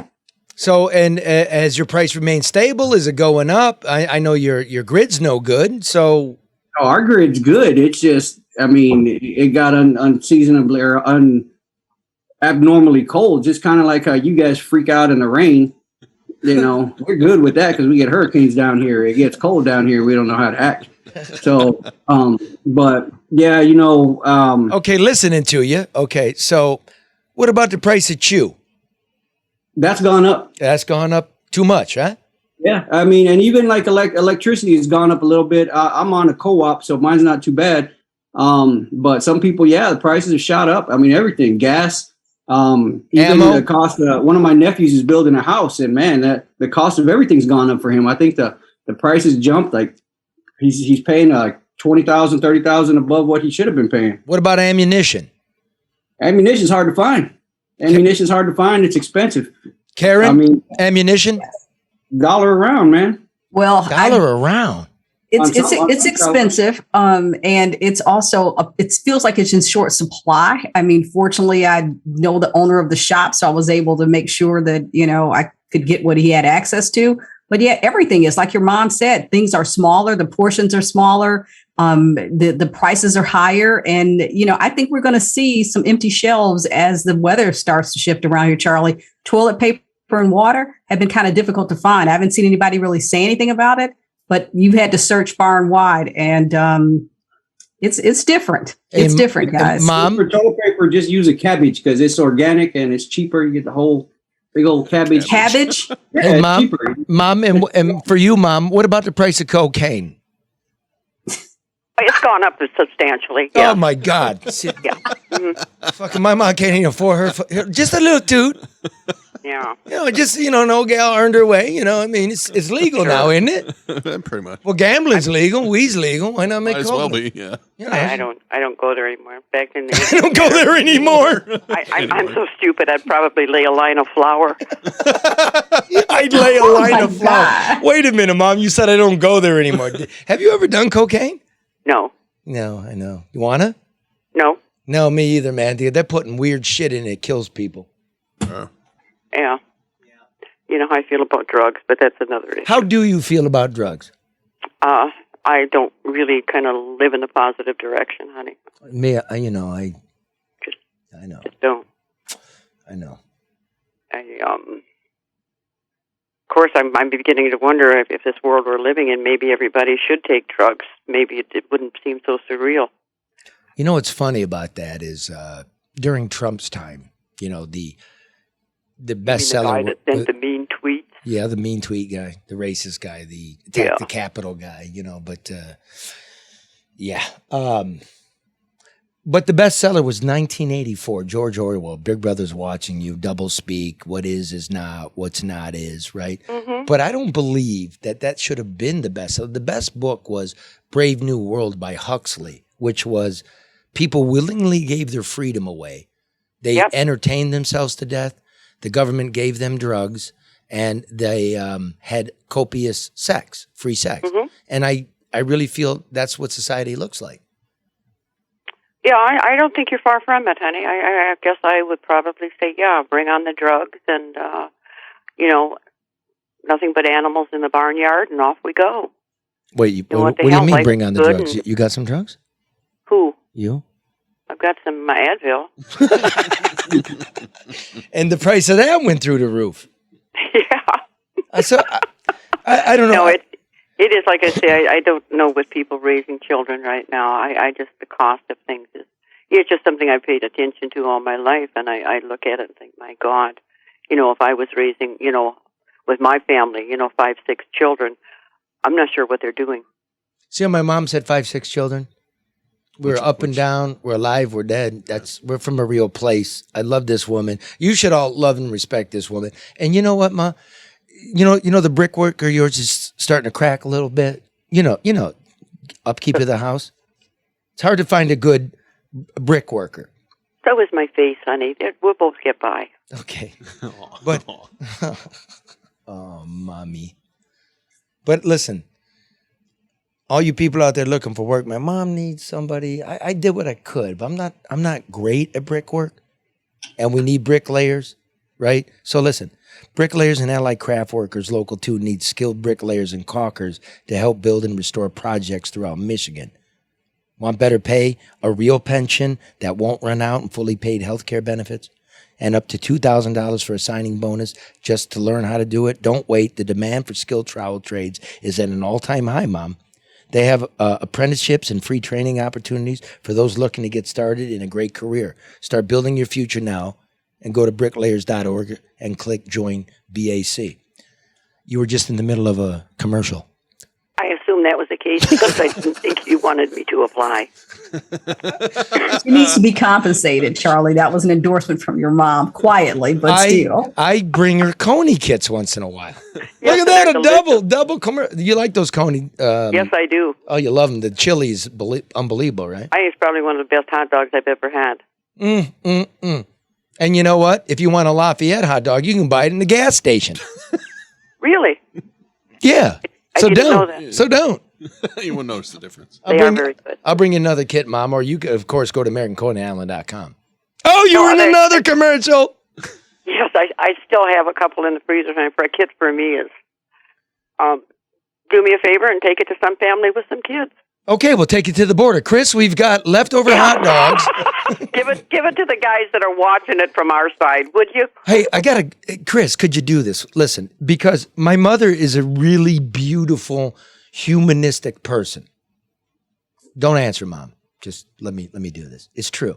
So, and as your price remains stable, is it going up? I know your grid's no good. So, our grid's good. It's just, I mean, it got unseasonably or abnormally cold. Just kind of like how you guys freak out in the rain. You know, we're good with that because we get hurricanes down here. It gets cold down here. We don't know how to act. So, but yeah, you know. Okay, listening to you. Okay, so what about the price of chew? That's gone up. That's gone up too much, huh? Yeah, I mean, and even like electricity has gone up a little bit. I'm on a co-op, so mine's not too bad. But some people, yeah, the prices have shot up. I mean, everything, gas, even the cost. One of my nephews is building a house, and man, the cost of everything's gone up for him. I think the prices jumped. Like he's paying like $20,000, $30,000 above what he should have been paying. What about ammunition? Ammunition's hard to find. Ammunition's hard to find. It's expensive. Karen, I mean, ammunition? Dollar a round, man. Well, dollar a round. It's expensive, and it's also it feels like it's in short supply. I mean, fortunately, I know the owner of the shop, so I was able to make sure that I could get what he had access to. But yeah, everything is like your mom said. Things are smaller, the portions are smaller, the prices are higher, and I think we're going to see some empty shelves as the weather starts to shift around here. Charlie, toilet paper and water have been kind of difficult to find. I haven't seen anybody really say anything about it, but you've had to search far and wide, and it's different. It's different, guys. Mom, for toilet paper, just use a cabbage because it's organic and it's cheaper. You get the whole big old cabbage. Cabbage? Yeah, Hey, it's cheaper. Mom, and for you, Mom, what about the price of cocaine? It's gone up substantially. Yeah. Oh my God! Yeah. Mhm. Fucking my mom can't even afford her just a little toot. Yeah. No gal earned her way. I mean, it's legal now, isn't it? Pretty much. Well, gambling's legal, weed's legal. Why not make Might as coke? well be, yeah. I don't go there anymore. Back in the I don't go there anymore. I'm so stupid. I'd probably lay a line of flour. I'd lay a line of flour. Wait a minute, Mom. You said I don't go there anymore. Have you ever done cocaine? No. No, I know. You wanna? No. No, me either, man. They're putting weird shit in it. It kills people. Yeah. You know how I feel about drugs, but that's another issue. How do you feel about drugs? I don't really kind of live in the positive direction, honey. Me, I know. Just don't. I know. Of course, I'm beginning to wonder if this world we're living in, maybe everybody should take drugs. Maybe it wouldn't seem so surreal. You know what's funny about that is during Trump's time, the bestseller. The guy that sent the mean tweets. Yeah, the mean tweet guy, the racist guy, the Capitol guy, but yeah. But the bestseller was 1984, George Orwell, Big Brother's Watching You, Double Speak, what is not, what's not is, right? Mm-hmm. But I don't believe that should have been the bestseller. The best book was Brave New World by Huxley, which was people willingly gave their freedom away. They entertained themselves to death. The government gave them drugs, and they had copious sex, free sex. Mm-hmm. And I really feel that's what society looks like. Yeah, I don't think you're far from it, honey. I guess I would probably say, yeah, bring on the drugs and, nothing but animals in the barnyard, and off we go. Wait, what do you mean bring on the drugs? You got some drugs? Who? You? I've got some Advil. And the price of that went through the roof. Yeah. So I don't know. No, it is, like I say, I don't know with people raising children right now. I just, the cost of things it's just something I've paid attention to all my life, and I look at it and think, my God, if I was raising, with my family, 5, 6 children, I'm not sure what they're doing. See how my mom said 5, 6 children? We're up and down. We're alive. We're dead. We're from a real place. I love this woman. You should all love and respect this woman. And you know what, Ma? You know the brickwork of yours is starting to crack a little bit. Upkeep of the house. It's hard to find a good brick worker. So is my face, honey. We'll both get by. Okay. But oh, mommy. But listen, all you people out there looking for work, my mom needs somebody. I did what I could, but I'm not great at brickwork, and we need bricklayers, right? So listen, bricklayers and allied craft workers local 2 need skilled bricklayers and caulkers to help build and restore projects throughout Michigan. Want better pay, a real pension that won't run out, and fully paid health care benefits, and up to $2,000 for a signing bonus just to learn how to do it? Don't wait. The demand for skilled trowel trades is at an all-time high, Mom. They have apprenticeships and free training opportunities for those looking to get started in a great career. Start building your future now and go to bricklayers.org and click Join BAC. You were just in the middle of a commercial. I assume that was the case because I didn't think you wanted me to apply. She needs to be compensated, Charlie. That was an endorsement from your mom, quietly, but still. I bring her Coney kits once in a while. Yes, Look at that, a double commercial. You like those Coney? Yes, I do. Oh, you love them. The chili's unbelievable, right? I think it's probably one of the best hot dogs I've ever had. And you know what? If you want a Lafayette hot dog, you can buy it in the gas station. Really? Yeah. I didn't know that. So don't. You won't notice the difference. They are very good. I'll bring you another kit, Mom, or you could, of course, go to AmericanConeyIsland.com. Oh, you were in another commercial. Yes, I still have a couple in the freezer. And for a kid for me is, do me a favor and take it to some family with some kids. Okay, we'll take it to the border. Chris, we've got leftover hot dogs. Give it to the guys that are watching it from our side, would you? Hey, Chris, could you do this? Listen, because my mother is a really beautiful, humanistic person. Don't answer, Mom. Just let me do this. It's true.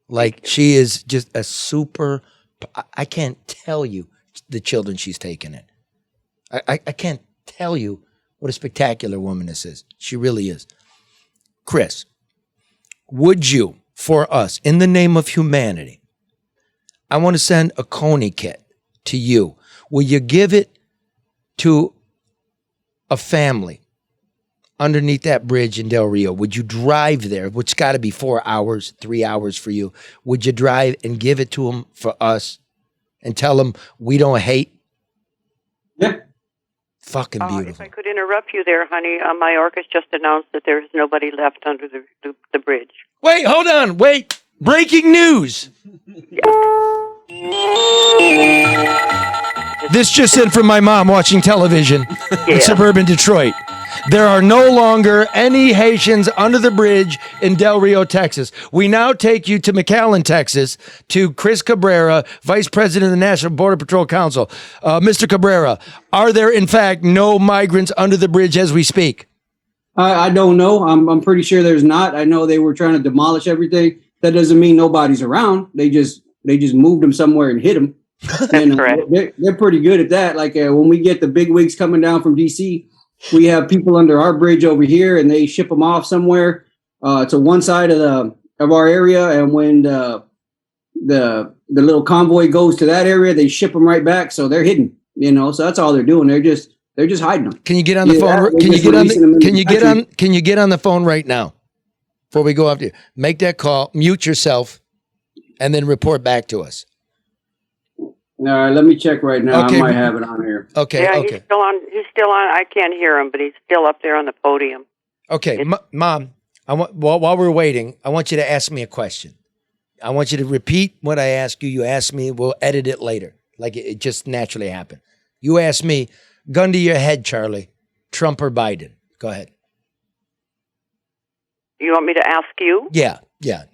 Like, she is just a super, I can't tell you the children she's taken in. I can't tell you what a spectacular woman this is. She really is. Chris, would you, for us, in the name of humanity, I want to send a Coney kit to you. Will you give it to a family underneath that bridge in Del Rio? Would you drive there, which got to be 4 hours, 3 hours for you? Would you drive and give it to them for us and tell them we don't hate? Yeah. Fucking beautiful. If I could interrupt you there, honey, Mayorkas just announced that there is nobody left under the bridge. Wait, hold on. Wait. Breaking news. This just in from my mom watching television in suburban Detroit. There are no longer any Haitians under the bridge in Del Rio, Texas. We now take you to McAllen, Texas, to Chris Cabrera, Vice President of the National Border Patrol Council. Mr. Cabrera, are there, in fact, no migrants under the bridge as we speak? I don't know. I'm pretty sure there's not. I know they were trying to demolish everything. That doesn't mean nobody's around. They just moved them somewhere and hit them. And they're pretty good at that. Like when we get the big wigs coming down from D.C., we have people under our bridge over here, and they ship them off somewhere to one side of our area. And when the little convoy goes to that area, they ship them right back. So they're hidden, So that's all they're doing. They're just hiding them. Can you get on the phone? Can you get on the phone right now before we go after you? Make that call, mute yourself, and then report back to us. All right, let me check right now. Okay. I might have it on here. Okay. Yeah, okay. He's still on. I can't hear him, but he's still up there on the podium. Okay, Mom. While we're waiting, I want you to ask me a question. I want you to repeat what I ask you. You ask me. We'll edit it later, like it just naturally happened. You ask me. Gun to your head, Charlie. Trump or Biden? Go ahead. You want me to ask you? Yeah.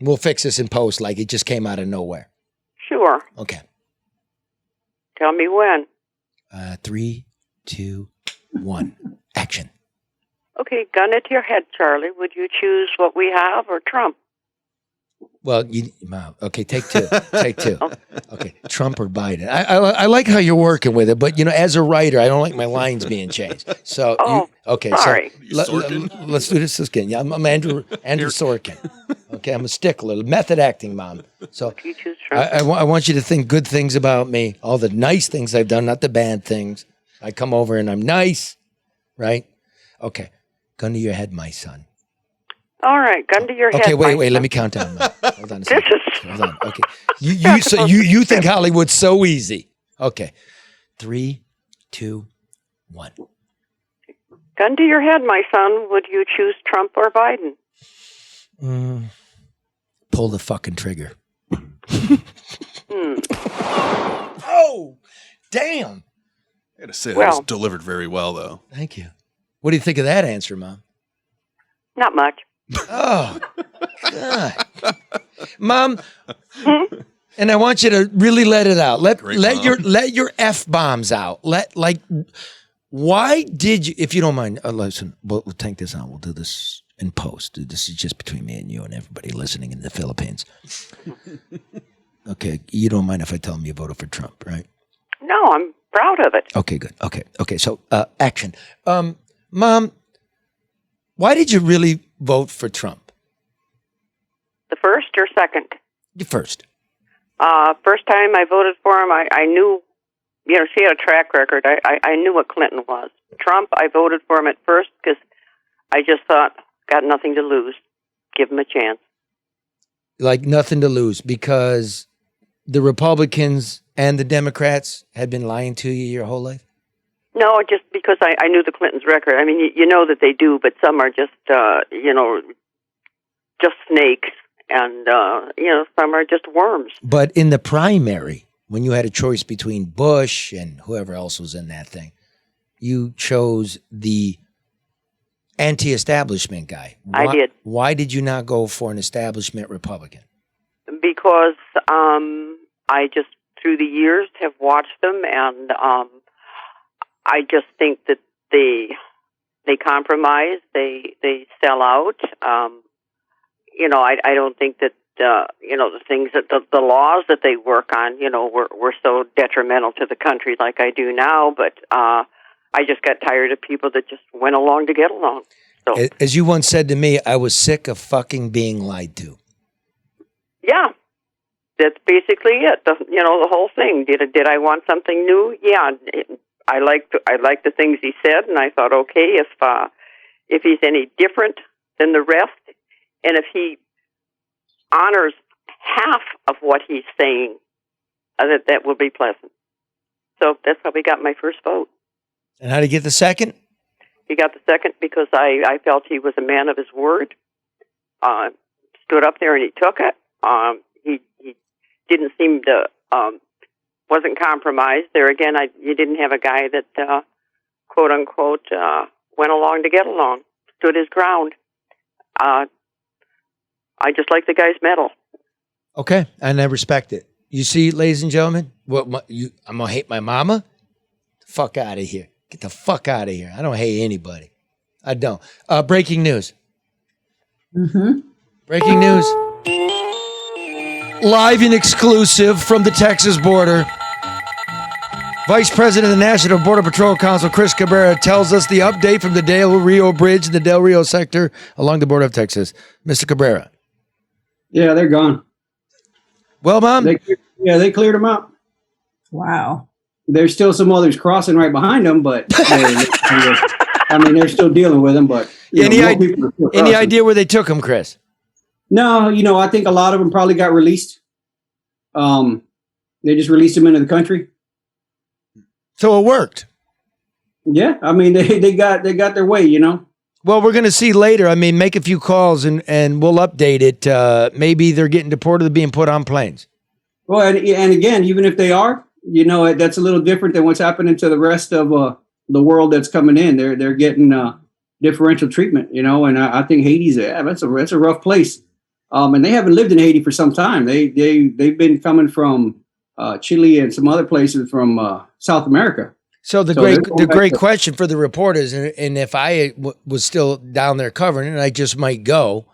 We'll fix this in post, like it just came out of nowhere. Sure. Okay. Tell me when. 3, 2, 1. Action. Okay, gun it to your head, Charlie. Would you choose what we have or Trump? Well, okay, take two. Take two. Okay, Trump or Biden. I like how you're working with it, but as a writer, I don't like my lines being changed. So, sorry. So let's do this again. Yeah, I'm Andrew Sorkin. Okay, I'm a stickler, method acting, Mom. So you choose Trump. I want you to think good things about me, all the nice things I've done, not the bad things. I come over and I'm nice, right? Okay, gun to your head, my son. All right, gun to your head. Okay, wait. Let me count down. Hold on a second. Hold on. Okay. You think Hollywood's so easy? Okay. 3, 2, 1. Gun to your head, my son. Would you choose Trump or Biden? Pull the fucking trigger. Hmm. Oh, damn. I gotta say, that was delivered very well, though. Thank you. What do you think of that answer, Mom? Not much. Oh, God. Mom, and I want you to really let it out. Let your F-bombs out. Why did you, if you don't mind, listen, we'll take this out. We'll do this in post. This is just between me and you and everybody listening in the Philippines. Okay, you don't mind if I tell them you voted for Trump, right? No, I'm proud of it. Okay, good. Okay. So, action. Mom, why did you really vote for Trump? The first or second? The first. First time I voted for him, I knew, she had a track record. I knew what Clinton was. Trump, I voted for him at first because I just thought, got nothing to lose. Give him a chance. Like nothing to lose because the Republicans and the Democrats had been lying to you your whole life? No, just because I knew the Clintons' record. I mean, you know that they do, but some are just, just snakes, and, some are just worms. But in the primary, when you had a choice between Bush and whoever else was in that thing, you chose the anti-establishment guy. I did. Why did you not go for an establishment Republican? Because I just, through the years, have watched them, and I just think that they compromise, they sell out. I don't think that the things that the laws that they work on, were so detrimental to the country like I do now. But I just got tired of people that just went along to get along. So, as you once said to me, I was sick of fucking being lied to. Yeah. That's basically it. The whole thing. Did I want something new? Yeah. I liked the things he said, and I thought, okay, if he's any different than the rest, and if he honors half of what he's saying, that will be pleasant. So that's how we got my first vote. And how did you get the second? He got the second because I felt he was a man of his word. Stood up there and he took it. He didn't seem to wasn't compromised. There again, you didn't have a guy that quote unquote went along to get along, stood his ground. I just like the guy's mettle. Okay, and I respect it. You see, ladies and gentlemen, I'm gonna hate my mama. Fuck out of here. Get the fuck out of here. I don't hate anybody. I don't. Breaking news. Mm-hmm. Breaking news. Live and exclusive from the Texas border. Vice President of the National Border Patrol Council, Chris Cabrera, tells us the update from the Del Rio Bridge in the Del Rio sector along the border of Texas. Mr. Cabrera. Yeah, they're gone. Well, Mom? They cleared them out. Wow. There's still some others crossing right behind them, but they're still dealing with them. But any idea where they took them, Chris? No, I think a lot of them probably got released. They just released them into the country. So it worked. Yeah, they got their way, Well, we're going to see later. Make a few calls and we'll update it. Maybe they're getting deported or being put on planes. Well, and again, even if they are, that's a little different than what's happening to the rest of the world that's coming in. They're getting differential treatment, and I think Haiti's that's a rough place. And they haven't lived in Haiti for some time. They've been coming from Chile and some other places from South America. So the great question for the reporters, and if I was still down there covering it, and I just might go,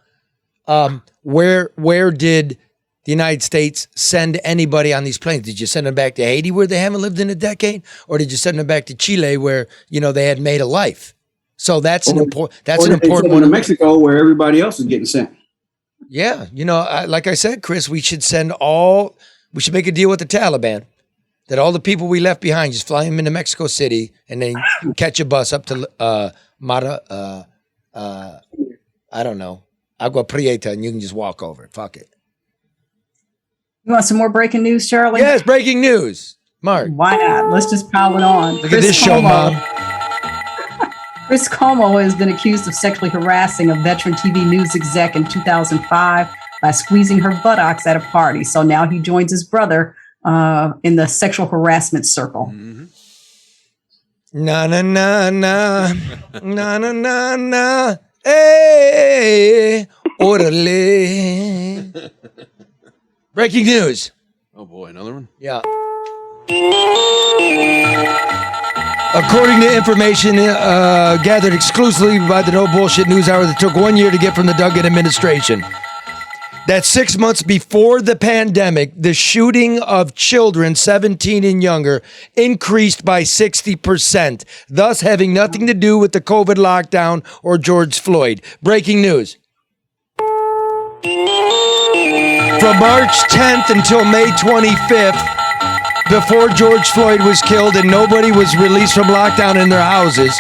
where did the United States send anybody on these planes? Did you send them back to Haiti where they haven't lived in a decade, or did you send them back to Chile where they had made a life? So that's an important one. To Mexico where everybody else is getting sent. Yeah, like I said, Chris, we should make a deal with the Taliban that all the people we left behind, just fly them into Mexico City and then catch a bus up to I don't know, Agua Prieta, and you can just walk over. Fuck it. You want some more breaking news, Charlie? Yes, breaking news. Mark. Why not? Let's just pile it on. Look at this show, Mom. Chris Cuomo has been accused of sexually harassing a veteran TV news exec in 2005 by squeezing her buttocks at a party. So now he joins his brother in the sexual harassment circle. Na na na na na na na na. Hey, orderly. Breaking news. Oh boy, another one? Yeah. According to information gathered exclusively by the No Bullshit Newshour that took 1 year to get from the Duggan administration, that 6 months before the pandemic, the shooting of children 17 and younger increased by 60%, thus having nothing to do with the COVID lockdown or George Floyd. Breaking news. From March 10th until May 25th, before George Floyd was killed and nobody was released from lockdown in their houses,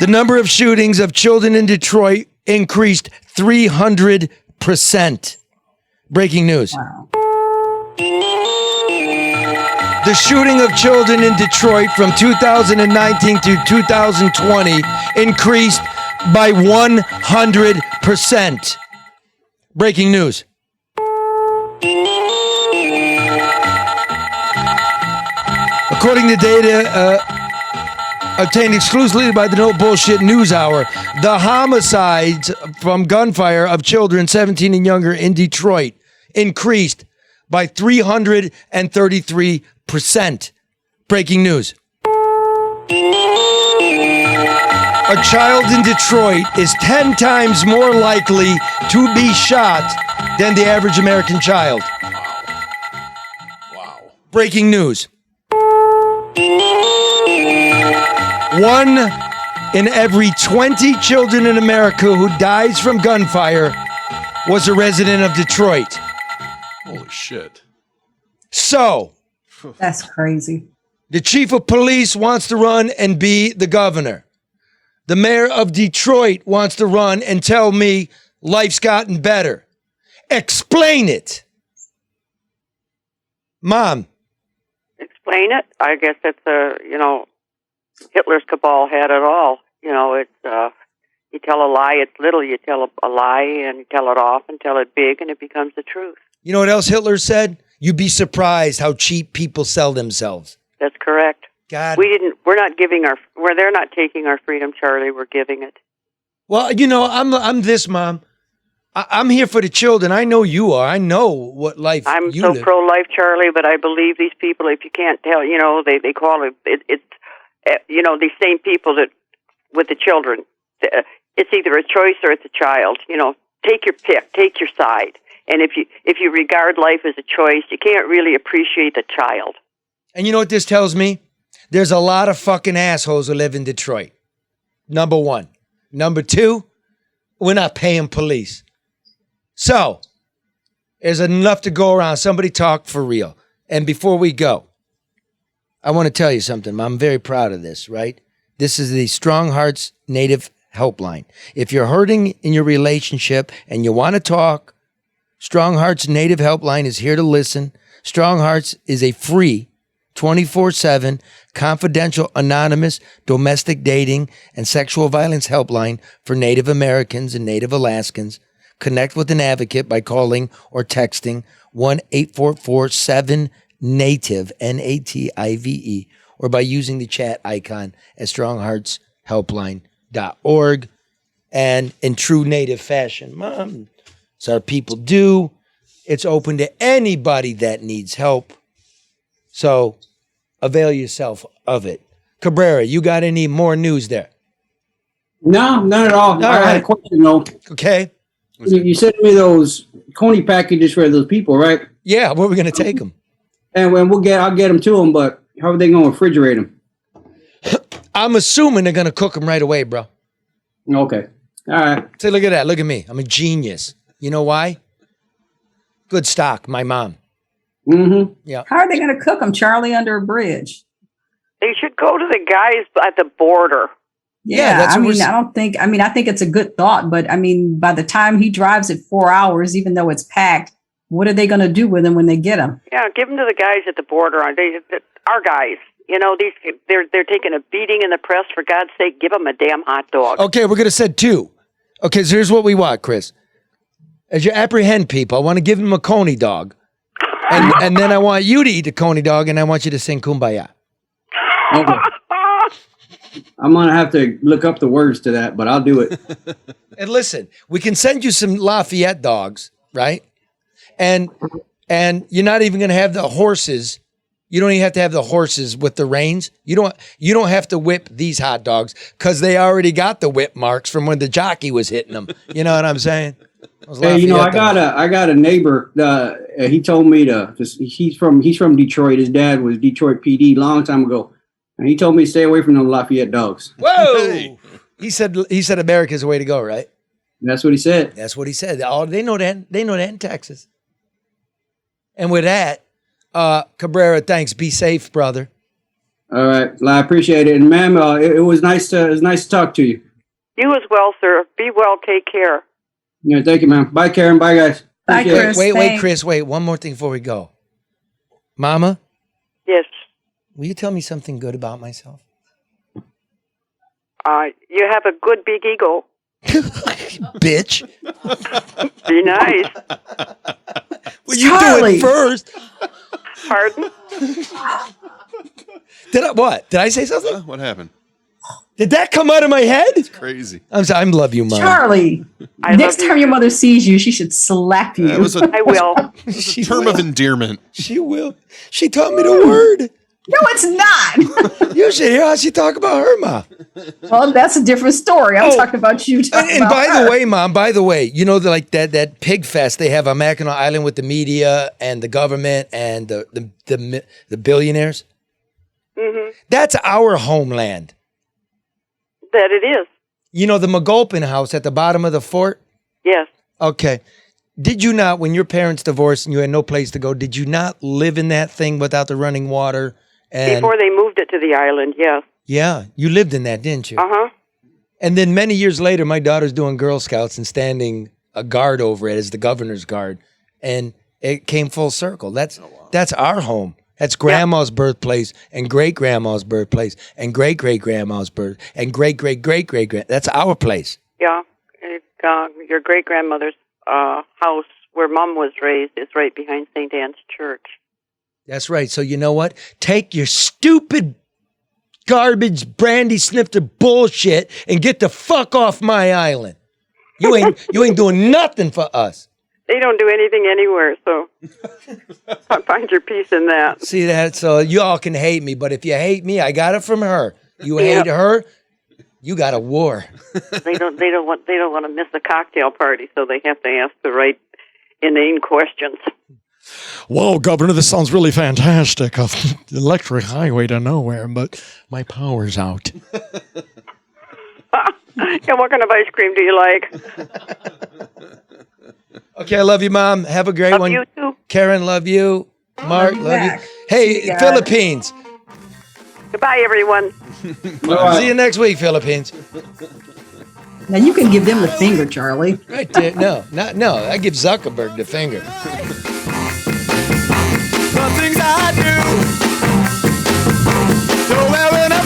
the number of shootings of children in Detroit increased 300%. Breaking news. Wow. The shooting of children in Detroit from 2019 to 2020 increased by 100%. Breaking news. According to data obtained exclusively by the No Bullshit Newshour, the homicides from gunfire of children 17 and younger in Detroit increased by 333%. Breaking news. A child in Detroit is 10 times more likely to be shot than the average American child. Wow. Breaking news. 1 in every 20 children in America who dies from gunfire was a resident of Detroit. Holy shit. So, that's crazy. The chief of police wants to run and be the governor. The mayor of Detroit wants to run and tell me life's gotten better. Explain it. Mom. Explain it? I guess it's Hitler's cabal had it all. It's you tell a lie, it's little. You tell a lie and you tell it often, tell it big, and it becomes the truth. You know what else Hitler said? You'd be surprised how cheap people sell themselves. That's correct. God. We're not giving they're not taking our freedom, Charlie. We're giving it. Well, I'm this, Mom. I'm here for the children. I know you are. I know what life I'm you so live. pro-life, Charlie, but I believe these people, if you can't tell, they call it's these same people that, with the children, it's either a choice or it's a child. Take your pick, take your side. And if you regard life as a choice, you can't really appreciate the child. And you know what this tells me? There's a lot of fucking assholes who live in Detroit. Number one. Number two, we're not paying police. So, there's enough to go around. Somebody talk for real. And before we go, I want to tell you something. I'm very proud of this, right? This is the Strong Hearts Native Helpline. If you're hurting in your relationship and you want to talk, Strong Hearts Native Helpline is here to listen. Strong Hearts is a free 24/7 confidential, anonymous, domestic dating and sexual violence helpline for Native Americans and Native Alaskans. Connect with an advocate by calling or texting 1-844-7-NATIVE, NATIVE, or by using the chat icon at strongheartshelpline.org. And in true Native fashion, Mom, so our people do. It's open to anybody that needs help. So avail yourself of it. Cabrera, you got any more news there? No, none at all. I had a question though. Okay. You sent me those Coney packages for those people, right? Yeah, where are we going to take them? And when I'll get them to them, but how are they going to refrigerate them? I'm assuming they're going to cook them right away, bro. Okay. All right. Say, look at that. Look at me. I'm a genius. You know why? Good stock, my mom. Mm-hmm. Yeah. How are they going to cook them, Charlie, under a bridge? They should go to the guys at the border. Yeah, I think it's a good thought, but I mean, by the time he drives it 4 hours, even though it's packed, what are they going to do with him when they get him? Yeah, give them to the guys at the border. Our guys. You know, they're taking a beating in the press. For God's sake, give them a damn hot dog. Okay, we're going to send 2. Okay, so here's what we want, Chris. As you apprehend people, I want to give them a coney dog. And then I want you to eat the coney dog, and I want you to sing Kumbaya. Okay. I'm going to have to look up the words to that, but I'll do it. And listen, we can send you some Lafayette dogs, right? And you're not even going to have the horses. You don't even have to have the horses with the reins. You don't have to whip these hot dogs because they already got the whip marks from when the jockey was hitting them. You know what I'm saying? Hey, you know, I got a neighbor. He told me he's from Detroit. His dad was Detroit PD long time ago, and he told me to stay away from them Lafayette dogs. Whoa! Hey. He said America's the way to go, right? That's what he said. That's what he said. They know that. They know that in Texas. And with that, Cabrera, thanks. Be safe, brother. All right, well, I appreciate it, and ma'am, it was nice to talk to you. You as well, sir. Be well. Take care. Yeah, thank you, ma'am. Bye, Karen. Bye, guys. Bye, Chris. Wait, Chris. Wait, one more thing before we go. Mama? Yes. Will you tell me something good about myself? You have a good big ego. Bitch. Be nice. Well, you do it first. Pardon? Did I say something? What happened? Did that come out of my head? It's crazy. I'm sorry. I love you, Mom. Charlie, next time your mother sees you, she should slap you. That was I will. a term of endearment. She will. She taught me the word. No, it's not. You should hear how she talk about her, Mom. Well, that's a different story. I'm talking about you. And by the way, Mom, you know, like that pig fest they have on Mackinac Island with the media and the government and the billionaires. Mm-hmm. That's our homeland. That it is. You know, the McGulpin house at the bottom of the fort? Yes. Okay. Did you not, when your parents divorced and you had no place to go, did you not live in that thing without the running water? And Before they moved it to the island, yes. yeah, you lived in that, didn't you? Uh-huh. And then many years later, my daughter's doing Girl Scouts and standing a guard over it as the governor's guard. And it came full circle. That's our home. That's grandma's birthplace and great-grandma's birthplace and great-great-grandma's birth and great-great-great-great-grand. That's our place. Yeah. Your great-grandmother's house where Mom was raised is right behind St. Anne's Church. That's right. So you know what? Take your stupid garbage brandy snifter bullshit and get the fuck off my island. You ain't doing nothing for us. They don't do anything anywhere, so find your peace in that. See that? So you all can hate me, but if you hate me, I got it from her. You hate her, you got a war. They don't want to miss a cocktail party, so they have to ask the right inane questions. Whoa, Governor, this sounds really fantastic. Electric highway to nowhere, but my power's out. And what kind of ice cream do you like? Okay, I love you, Mom. Have a great one. Love you too. Karen, love you. Mark, love you. Hey, Philippines. Goodbye, everyone. See you next week, Philippines. Now you can give them the finger, Charlie. Right there. No. I give Zuckerberg the finger. The things I do, so wearing a